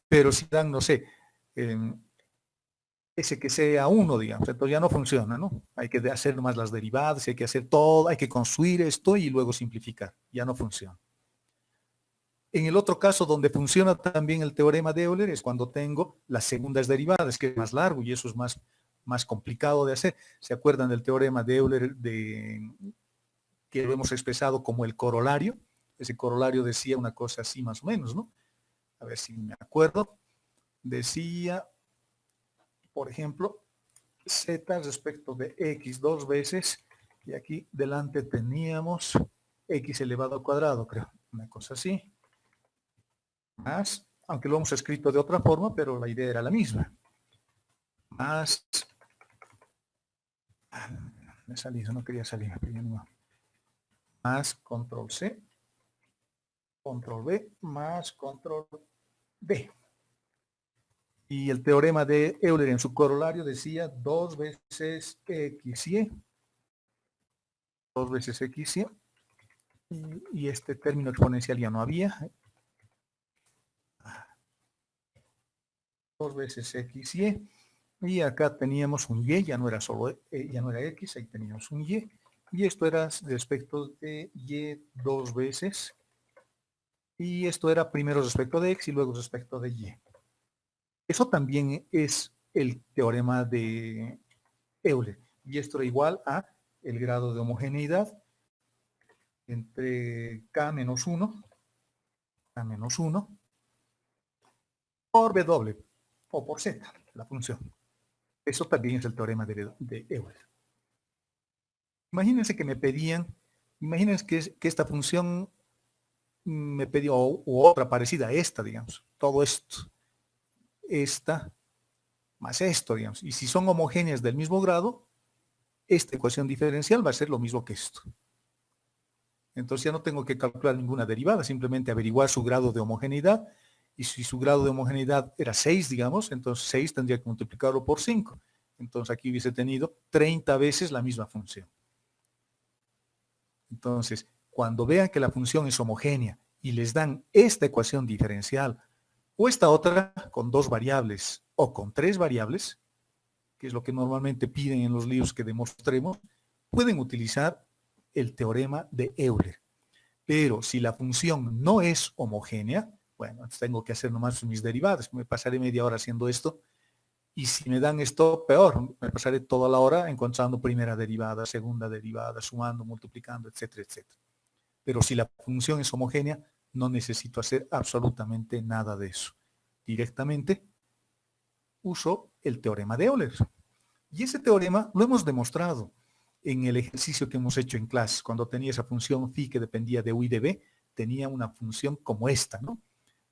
Pero si dan, no sé, ese que sea 1, digamos, entonces ya no funciona, ¿no? Hay que hacer más las derivadas, hay que hacer todo, hay que construir esto y luego simplificar. Ya no funciona. En el otro caso donde funciona también el teorema de Euler es cuando tengo las segundas derivadas, que es más largo y eso es más complicado de hacer. ¿Se acuerdan del teorema de Euler que lo hemos expresado como el corolario? Ese corolario decía una cosa así más o menos, ¿no? A ver si me acuerdo. Decía, por ejemplo, z respecto de x 2 veces, y aquí delante teníamos x elevado al cuadrado, creo, una cosa así. Más, aunque lo hemos escrito de otra forma, pero la idea era la misma. Más, me salí, eso no quería salir, más control C, control B, más control B. Y el teorema de Euler en su corolario decía 2 veces XY. 2 veces XY. Y este término exponencial ya no había. 2 veces XY. Y acá teníamos un Y, ya no era solo, ya no era X, ahí teníamos un Y. Y esto era respecto de Y 2 veces. Y esto era primero respecto de X y luego respecto de Y. Eso también es el teorema de Euler. Y esto era igual a el grado de homogeneidad entre K menos 1 por W o por Z, la función. Eso también es el teorema de Euler. Imagínense que me pedían, imagínense que esta función me pidió, u otra parecida a esta, digamos, todo esto. Esta más esto, digamos. Y si son homogéneas del mismo grado, esta ecuación diferencial va a ser lo mismo que esto. Entonces ya no tengo que calcular ninguna derivada, simplemente averiguar su grado de homogeneidad. Y si su grado de homogeneidad era 6, digamos, entonces 6 tendría que multiplicarlo por 5. Entonces aquí hubiese tenido 30 veces la misma función. Entonces, cuando vean que la función es homogénea y les dan esta ecuación diferencial o esta otra con 2 variables o con 3 variables, que es lo que normalmente piden en los libros que demostremos, pueden utilizar el teorema de Euler. Pero si la función no es homogénea, bueno, entonces tengo que hacer nomás mis derivadas. Me pasaré media hora haciendo esto. Y si me dan esto, peor. Me pasaré toda la hora encontrando primera derivada, segunda derivada, sumando, multiplicando, etcétera, etcétera. Pero si la función es homogénea, no necesito hacer absolutamente nada de eso. Directamente uso el teorema de Euler. Y ese teorema lo hemos demostrado en el ejercicio que hemos hecho en clase. Cuando tenía esa función phi que dependía de u y de b, tenía una función como esta, ¿no?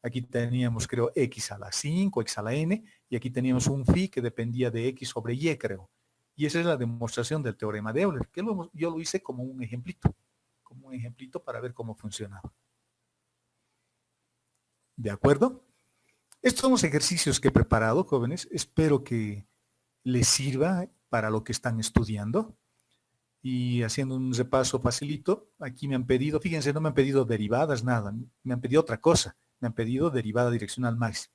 Aquí teníamos, creo, x a la 5, x a la n, y aquí teníamos un phi que dependía de x sobre y, creo. Y esa es la demostración del teorema de Euler, que yo lo hice como un ejemplito para ver cómo funcionaba. ¿De acuerdo? Estos son los ejercicios que he preparado, jóvenes. Espero que les sirva para lo que están estudiando. Y haciendo un repaso facilito, aquí me han pedido, fíjense, no me han pedido derivadas, nada, me han pedido otra cosa, me han pedido derivada direccional máxima.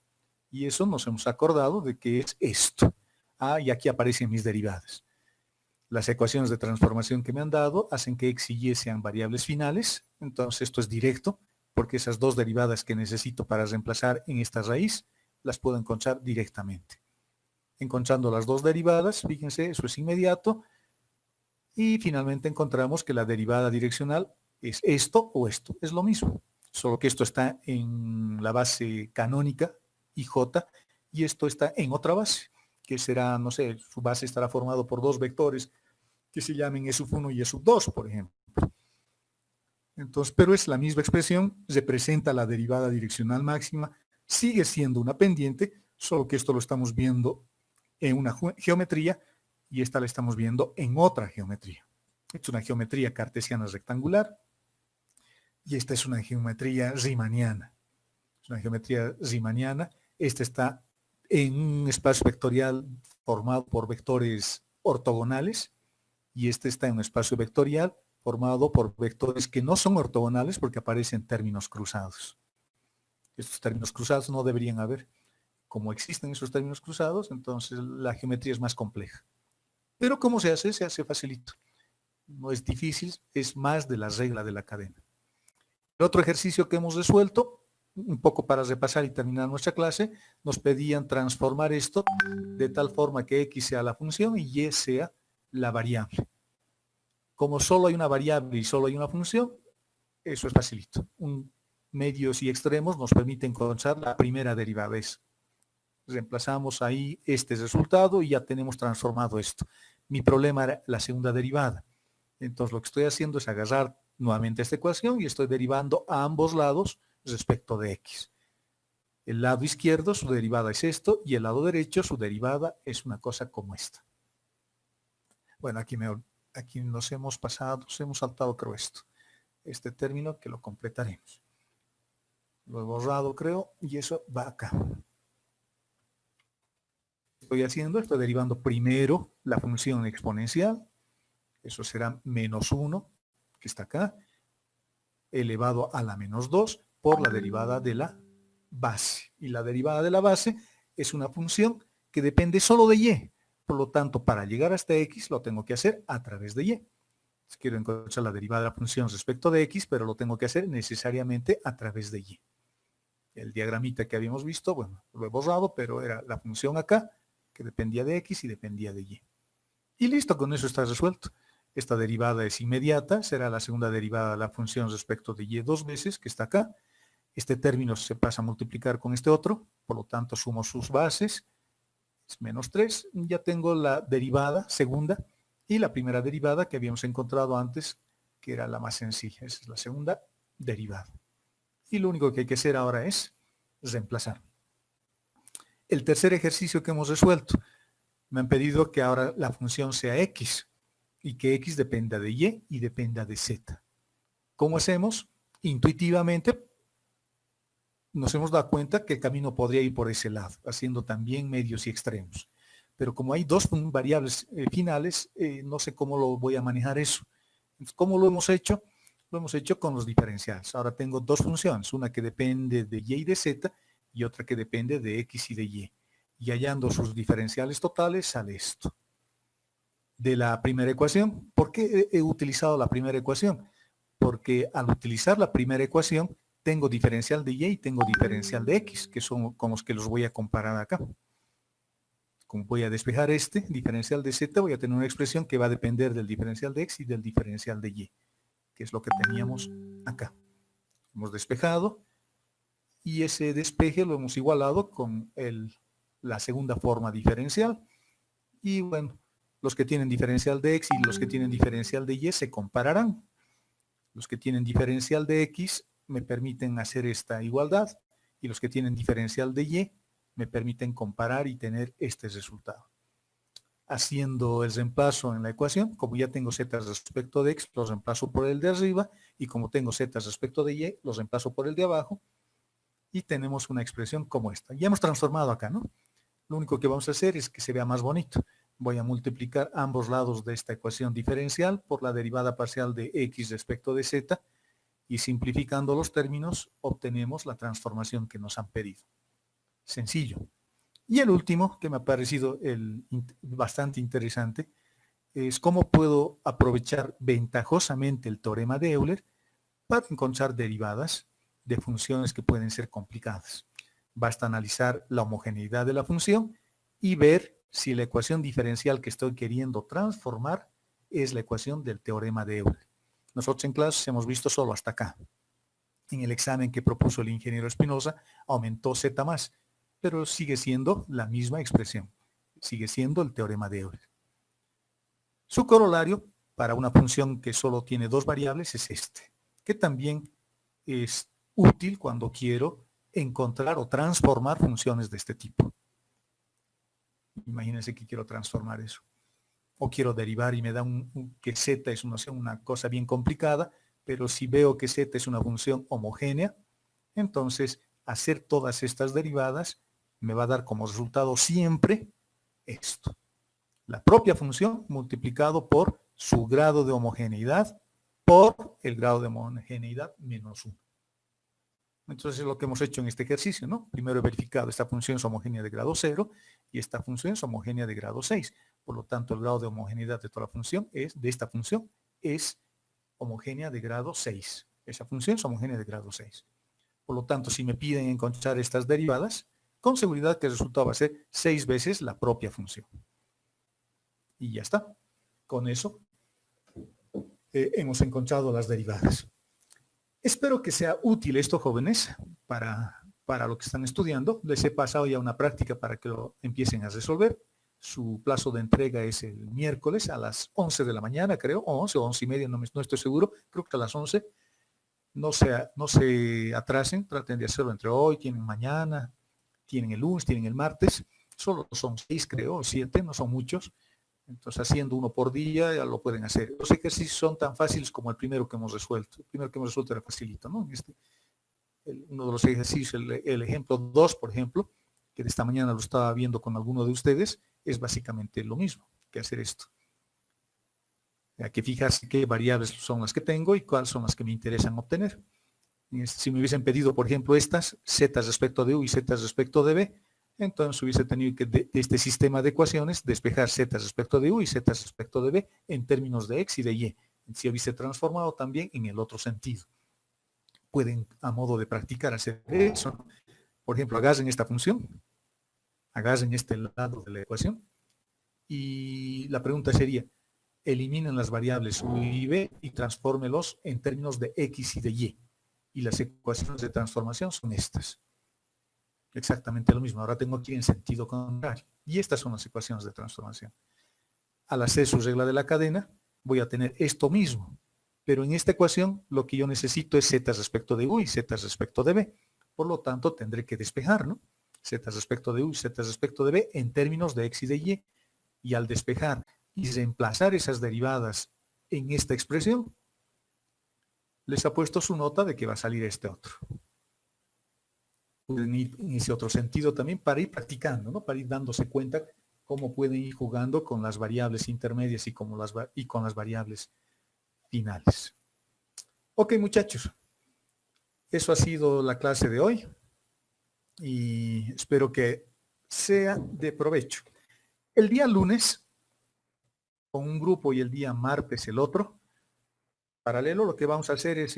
Y eso nos hemos acordado de que es esto. Y aquí aparecen mis derivadas. Las ecuaciones de transformación que me han dado hacen que x y y sean variables finales, entonces esto es directo, porque esas dos derivadas que necesito para reemplazar en esta raíz, las puedo encontrar directamente. Encontrando las dos derivadas, fíjense, eso es inmediato, y finalmente encontramos que la derivada direccional es esto o esto, es lo mismo, solo que esto está en la base canónica, IJ, y esto está en otra base, que será, no sé, su base estará formado por dos vectores que se llamen E sub 1 y E sub 2, por ejemplo. Entonces, pero es la misma expresión, representa la derivada direccional máxima, sigue siendo una pendiente, solo que esto lo estamos viendo en una geometría y esta la estamos viendo en otra geometría. Esta es una geometría cartesiana rectangular y esta es una geometría riemanniana. Es una geometría riemanniana. Esta está en un espacio vectorial formado por vectores ortogonales y este está en un espacio vectorial formado por vectores que no son ortogonales porque aparecen términos cruzados. Estos términos cruzados no deberían haber. Como existen esos términos cruzados, entonces la geometría es más compleja. Pero ¿cómo se hace? Se hace facilito. No es difícil, es más de la regla de la cadena. El otro ejercicio que hemos resuelto, un poco para repasar y terminar nuestra clase, nos pedían transformar esto de tal forma que x sea la función y y sea la variable. Como solo hay una variable y solo hay una función, eso es facilito. Medios y extremos nos permiten encontrar la primera derivada. Reemplazamos ahí este resultado y ya tenemos transformado esto. Mi problema era la segunda derivada. Entonces lo que estoy haciendo es agarrar nuevamente esta ecuación y estoy derivando a ambos lados respecto de x. El lado izquierdo su derivada es esto y el lado derecho su derivada es una cosa como esta. Bueno, aquí nos hemos pasado, nos hemos saltado creo esto. Este término que lo completaremos. Lo he borrado creo y eso va acá. Estoy derivando primero la función exponencial, eso será menos 1, que está acá, elevado a la menos 2 por la derivada de la base. Y la derivada de la base es una función que depende solo de y. Por lo tanto, para llegar hasta x lo tengo que hacer a través de y. Quiero encontrar la derivada de la función respecto de x, pero lo tengo que hacer necesariamente a través de y. El diagramita que habíamos visto, bueno, lo he borrado, pero era la función acá, que dependía de x y dependía de y. Y listo, con eso está resuelto. Esta derivada es inmediata, será la segunda derivada de la función respecto de y dos veces, que está acá. Este término se pasa a multiplicar con este otro, por lo tanto sumo sus bases, es menos 3. Ya tengo la derivada segunda y la primera derivada que habíamos encontrado antes, que era la más sencilla. Esa es la segunda derivada. Y lo único que hay que hacer ahora es reemplazar. El tercer ejercicio que hemos resuelto, me han pedido que ahora la función sea x y que x dependa de y dependa de z. ¿Cómo hacemos? Intuitivamente nos hemos dado cuenta que el camino podría ir por ese lado, haciendo también medios y extremos. Pero como hay dos variables finales, no sé cómo lo voy a manejar eso. Entonces, ¿cómo lo hemos hecho? Lo hemos hecho con los diferenciales. Ahora tengo dos funciones, una que depende de y de z y otra que depende de x y de y. Y hallando sus diferenciales totales sale esto. De la primera ecuación, ¿por qué he utilizado la primera ecuación? Porque al utilizar la primera ecuación, tengo diferencial de y y tengo diferencial de x, que son con los que los voy a comparar acá. Como voy a despejar este diferencial de z, voy a tener una expresión que va a depender del diferencial de x y del diferencial de y, que es lo que teníamos acá. Hemos despejado y ese despeje lo hemos igualado con la segunda forma diferencial. Y bueno, los que tienen diferencial de x y los que tienen diferencial de y se compararán. Los que tienen diferencial de x me permiten hacer esta igualdad y los que tienen diferencial de y me permiten comparar y tener este resultado. Haciendo el reemplazo en la ecuación, como ya tengo z respecto de x, los reemplazo por el de arriba y como tengo z respecto de y, los reemplazo por el de abajo y tenemos una expresión como esta. Ya hemos transformado acá, ¿no? Lo único que vamos a hacer es que se vea más bonito. Voy a multiplicar ambos lados de esta ecuación diferencial por la derivada parcial de x respecto de z, y simplificando los términos obtenemos la transformación que nos han pedido. Sencillo. Y el último, que me ha parecido bastante interesante, es cómo puedo aprovechar ventajosamente el teorema de Euler para encontrar derivadas de funciones que pueden ser complicadas. Basta analizar la homogeneidad de la función y ver si la ecuación diferencial que estoy queriendo transformar es la ecuación del teorema de Euler. Nosotros en clases hemos visto solo hasta acá. En el examen que propuso el ingeniero Espinosa aumentó z más, pero sigue siendo la misma expresión. Sigue siendo el teorema de Euler. Su corolario para una función que solo tiene dos variables es este, que también es útil cuando quiero encontrar o transformar funciones de este tipo. Imagínense que quiero transformar eso. O quiero derivar y me da que z es una cosa bien complicada, pero si veo que z es una función homogénea, entonces hacer todas estas derivadas me va a dar como resultado siempre esto. La propia función multiplicado por su grado de homogeneidad por el grado de homogeneidad menos 1. Entonces es lo que hemos hecho en este ejercicio, ¿no? Primero he verificado esta función es homogénea de grado 0 y esta función es homogénea de grado 6. Por lo tanto, el grado de homogeneidad de toda la función de esta función es homogénea de grado 6. Esa función es homogénea de grado 6. Por lo tanto, si me piden encontrar estas derivadas, con seguridad que el resultado va a ser 6 veces la propia función. Y ya está. Con eso hemos encontrado las derivadas. Espero que sea útil esto, jóvenes, para lo que están estudiando. Les he pasado ya una práctica para que lo empiecen a resolver. Su plazo de entrega es el miércoles a las 11 de la mañana, creo, o 11 o 11 y media, no estoy seguro, creo que a las 11. No se atrasen, traten de hacerlo entre hoy, tienen mañana, tienen el lunes, tienen el martes. Solo son 6, creo, o 7, no son muchos. Entonces, haciendo uno por día, ya lo pueden hacer. Los ejercicios son tan fáciles como el primero que hemos resuelto. El primero que hemos resuelto era facilito, ¿no? Uno de los ejercicios, el ejemplo 2, por ejemplo, que de esta mañana lo estaba viendo con alguno de ustedes, es básicamente lo mismo que hacer esto. Hay que fijarse qué variables son las que tengo y cuáles son las que me interesan obtener. Si me hubiesen pedido, por ejemplo, estas, z respecto de u y z respecto de b, entonces hubiese tenido que de este sistema de ecuaciones despejar z respecto de u y z respecto de b en términos de x y de y. Si hubiese transformado también en el otro sentido. Pueden, a modo de practicar, hacer eso. Por ejemplo, agarren esta función, agarren este lado de la ecuación y la pregunta sería, eliminen las variables u y b y transfórmelos en términos de x y de y. Y las ecuaciones de transformación son estas. Exactamente lo mismo. Ahora tengo aquí en sentido contrario. Y estas son las ecuaciones de transformación. Al hacer su regla de la cadena, voy a tener esto mismo. Pero en esta ecuación, lo que yo necesito es z respecto de u y z respecto de b. Por lo tanto, tendré que despejar, ¿no? Z respecto de u y z respecto de b en términos de x y de y. Y al despejar y reemplazar esas derivadas en esta expresión, les ha puesto su nota de que va a salir este otro. Pueden ir en ese otro sentido también para ir practicando, ¿no? Para ir dándose cuenta cómo pueden ir jugando con las variables intermedias y con las variables finales. Ok, muchachos. Eso ha sido la clase de hoy y espero que sea de provecho. El día lunes, con un grupo y el día martes el otro, paralelo, lo que vamos a hacer es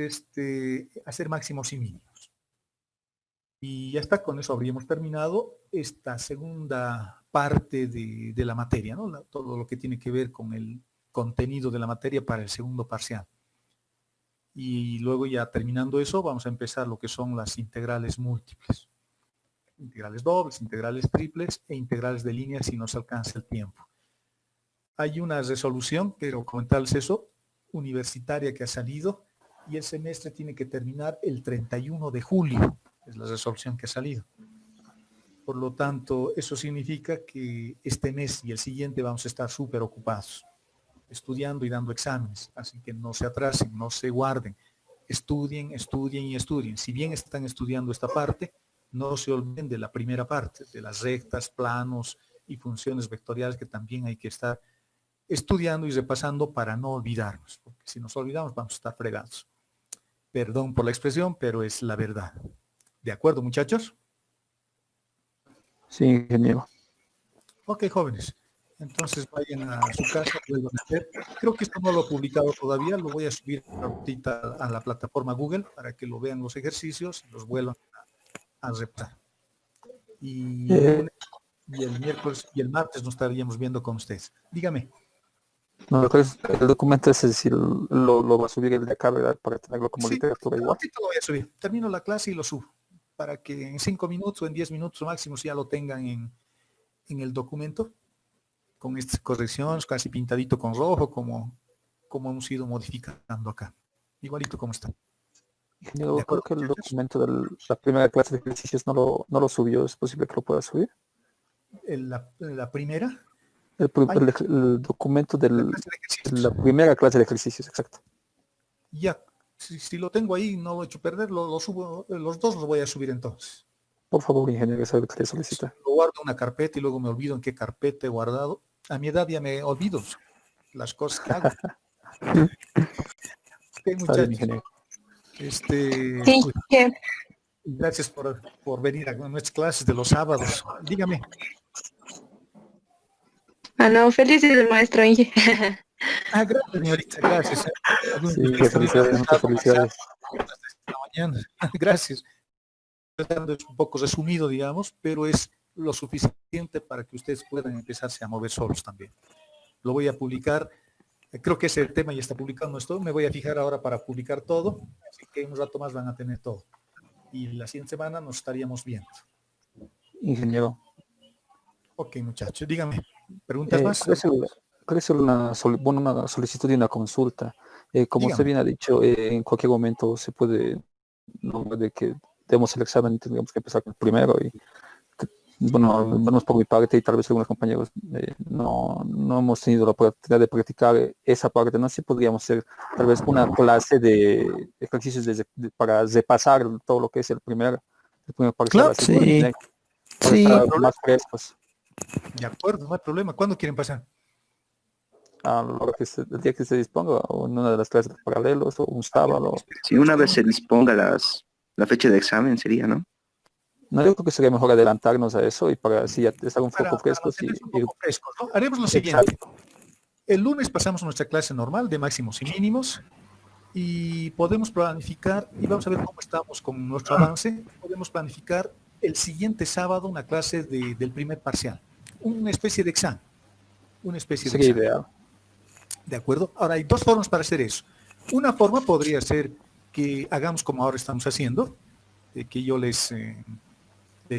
hacer máximos y mínimos. Y ya está, con eso habríamos terminado esta segunda parte de la materia, ¿no? Todo lo que tiene que ver con el contenido de la materia para el segundo parcial. Y luego ya terminando eso, vamos a empezar lo que son las integrales múltiples. Integrales dobles, integrales triples e integrales de línea si nos alcanza el tiempo. Hay una resolución, quiero comentarles eso, universitaria que ha salido y el semestre tiene que terminar el 31 de julio. Es la resolución que ha salido. Por lo tanto, eso significa que este mes y el siguiente vamos a estar súper ocupados, estudiando y dando exámenes. Así que no se atrasen, no se guarden. Estudien, estudien y estudien. Si bien están estudiando esta parte, no se olviden de la primera parte, de las rectas, planos y funciones vectoriales que también hay que estar estudiando y repasando para no olvidarnos, porque si nos olvidamos vamos a estar fregados. Perdón por la expresión, pero es la verdad. ¿De acuerdo, muchachos? Sí, ingeniero. Ok, jóvenes. Entonces vayan a su casa, vuelvan a hacer. Creo que esto no lo he publicado todavía, lo voy a subir ahorita a la plataforma Google para que lo vean los ejercicios y los vuelvan a repasar. Y el miércoles y el martes nos estaríamos viendo con ustedes. Dígame. No, el documento ese sí lo va a subir el de acá, ¿verdad? Para tenerlo como literatura igual. Lo voy a subir. Termino la clase y lo subo. Para que en 5 minutos o en 10 minutos máximo ya lo tengan en el documento. Con estas correcciones, casi pintadito con rojo, como hemos ido modificando acá. Igualito como está. Ingeniero, creo que el documento de la primera clase de ejercicios no lo subió. ¿Es posible que lo pueda subir? ¿La primera? El documento de la primera clase de ejercicios, exacto. Ya, si lo tengo ahí, no lo he hecho perder, lo subo, los dos los voy a subir entonces. Por favor, ingeniero, eso es lo que le solicita. Lo guardo en una carpeta y luego me olvido en qué carpeta he guardado. A mi edad ya me olvido las cosas que hago. Okay, muchachos. Sí, Gracias por venir a nuestras clases de los sábados. Dígame. no, felicidades, maestro Inge. Gracias, señorita, gracias. Sí, felicidades, muchas felicidades. Gracias. Es un poco resumido, digamos, pero es lo suficiente para que ustedes puedan empezarse a mover solos también. Lo voy a publicar, creo que ese tema ya está publicado, esto me voy a fijar ahora para publicar todo, así que un rato más van a tener todo. Y la siguiente semana nos estaríamos viendo. Ingeniero. Ok, muchachos, dígame, ¿preguntas más? Creo ser una solicitud y una consulta. Como Dígame. usted bien ha dicho, en cualquier momento se puede, no, de que demos el examen, tendríamos que empezar con el primero y bueno, vamos por mi parte y tal vez algunos compañeros no hemos tenido la oportunidad de practicar esa parte, no sé si podríamos hacer tal vez una clase de ejercicios para repasar todo lo que es el primer parcial. Claro, sí. Para estar más frescos. De acuerdo, no hay problema. ¿Cuándo quieren pasar? El día que se disponga, o en una de las clases paralelos, o un sábado. Si una vez se disponga la fecha de examen sería, ¿no? No, yo creo que sería mejor adelantarnos a eso y para así estar un poco frescos. ¿No? Haremos lo siguiente. El lunes pasamos nuestra clase normal de máximos y mínimos y podemos planificar, y vamos a ver cómo estamos con nuestro avance, podemos planificar el siguiente sábado una clase del primer parcial, una especie de examen. Sería ideal. ¿De acuerdo? Ahora hay dos formas para hacer eso. Una forma podría ser que hagamos como ahora estamos haciendo, que yo les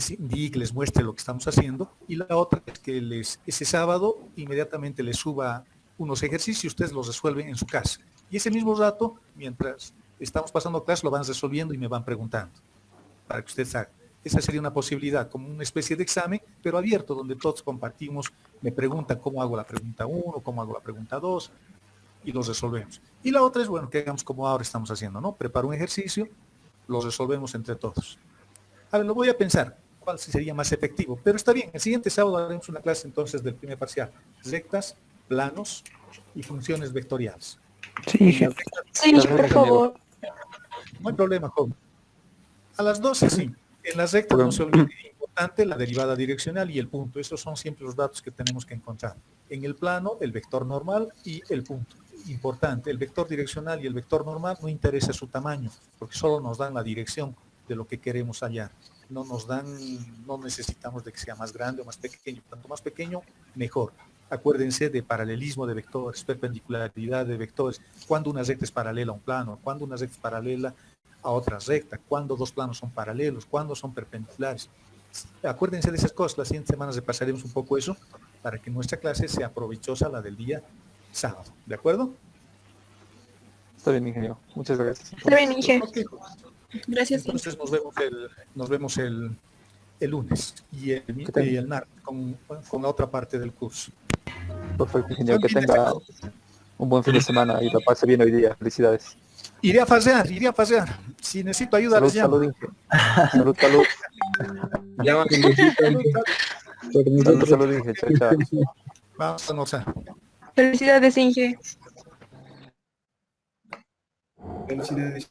indique, les muestre lo que estamos haciendo, y la otra es que ese sábado inmediatamente les suba unos ejercicios, ustedes los resuelven en su casa. Y ese mismo rato, mientras estamos pasando clase, lo van resolviendo y me van preguntando, para que ustedes hagan. Esa sería una posibilidad, como una especie de examen, pero abierto, donde todos compartimos, me preguntan cómo hago la pregunta 1, cómo hago la pregunta 2, y los resolvemos. Y la otra es, bueno, que hagamos como ahora estamos haciendo, ¿no? Preparo un ejercicio, los resolvemos entre todos. A ver, lo voy a pensar, cuál sería más efectivo, pero está bien, el siguiente sábado haremos una clase entonces del primer parcial, rectas, planos y funciones vectoriales. Sí, por favor. No hay problema, joven. A las 12, sí. En las rectas no se olvide, importante, la derivada direccional y el punto. Esos son siempre los datos que tenemos que encontrar. En el plano, el vector normal y el punto. Importante, el vector direccional y el vector normal no interesa su tamaño, porque solo nos dan la dirección de lo que queremos hallar. No necesitamos de que sea más grande o más pequeño. Cuanto más pequeño, mejor. Acuérdense de paralelismo de vectores, perpendicularidad de vectores, cuando una recta es paralela a un plano, cuando una recta es paralela a otra recta, cuando dos planos son paralelos, cuando son perpendiculares. Acuérdense de esas cosas. Las siguientes semanas repasaremos un poco eso para que nuestra clase sea provechosa, la del día sábado. ¿De acuerdo? Está bien, ingeniero. Muchas gracias. Está bien, Inge. Okay. Gracias. Entonces nos vemos el lunes y el martes con la otra parte del curso. Perfecto, ingeniero. Que tenga un buen fin de semana y lo pase bien hoy día. Felicidades. Iré a pasear. Si necesito ayuda, les llamo. Salud. Llama. Se lo dije, chao, chao. Vamos a almorzar. Felicidades, Inge. Felicidades.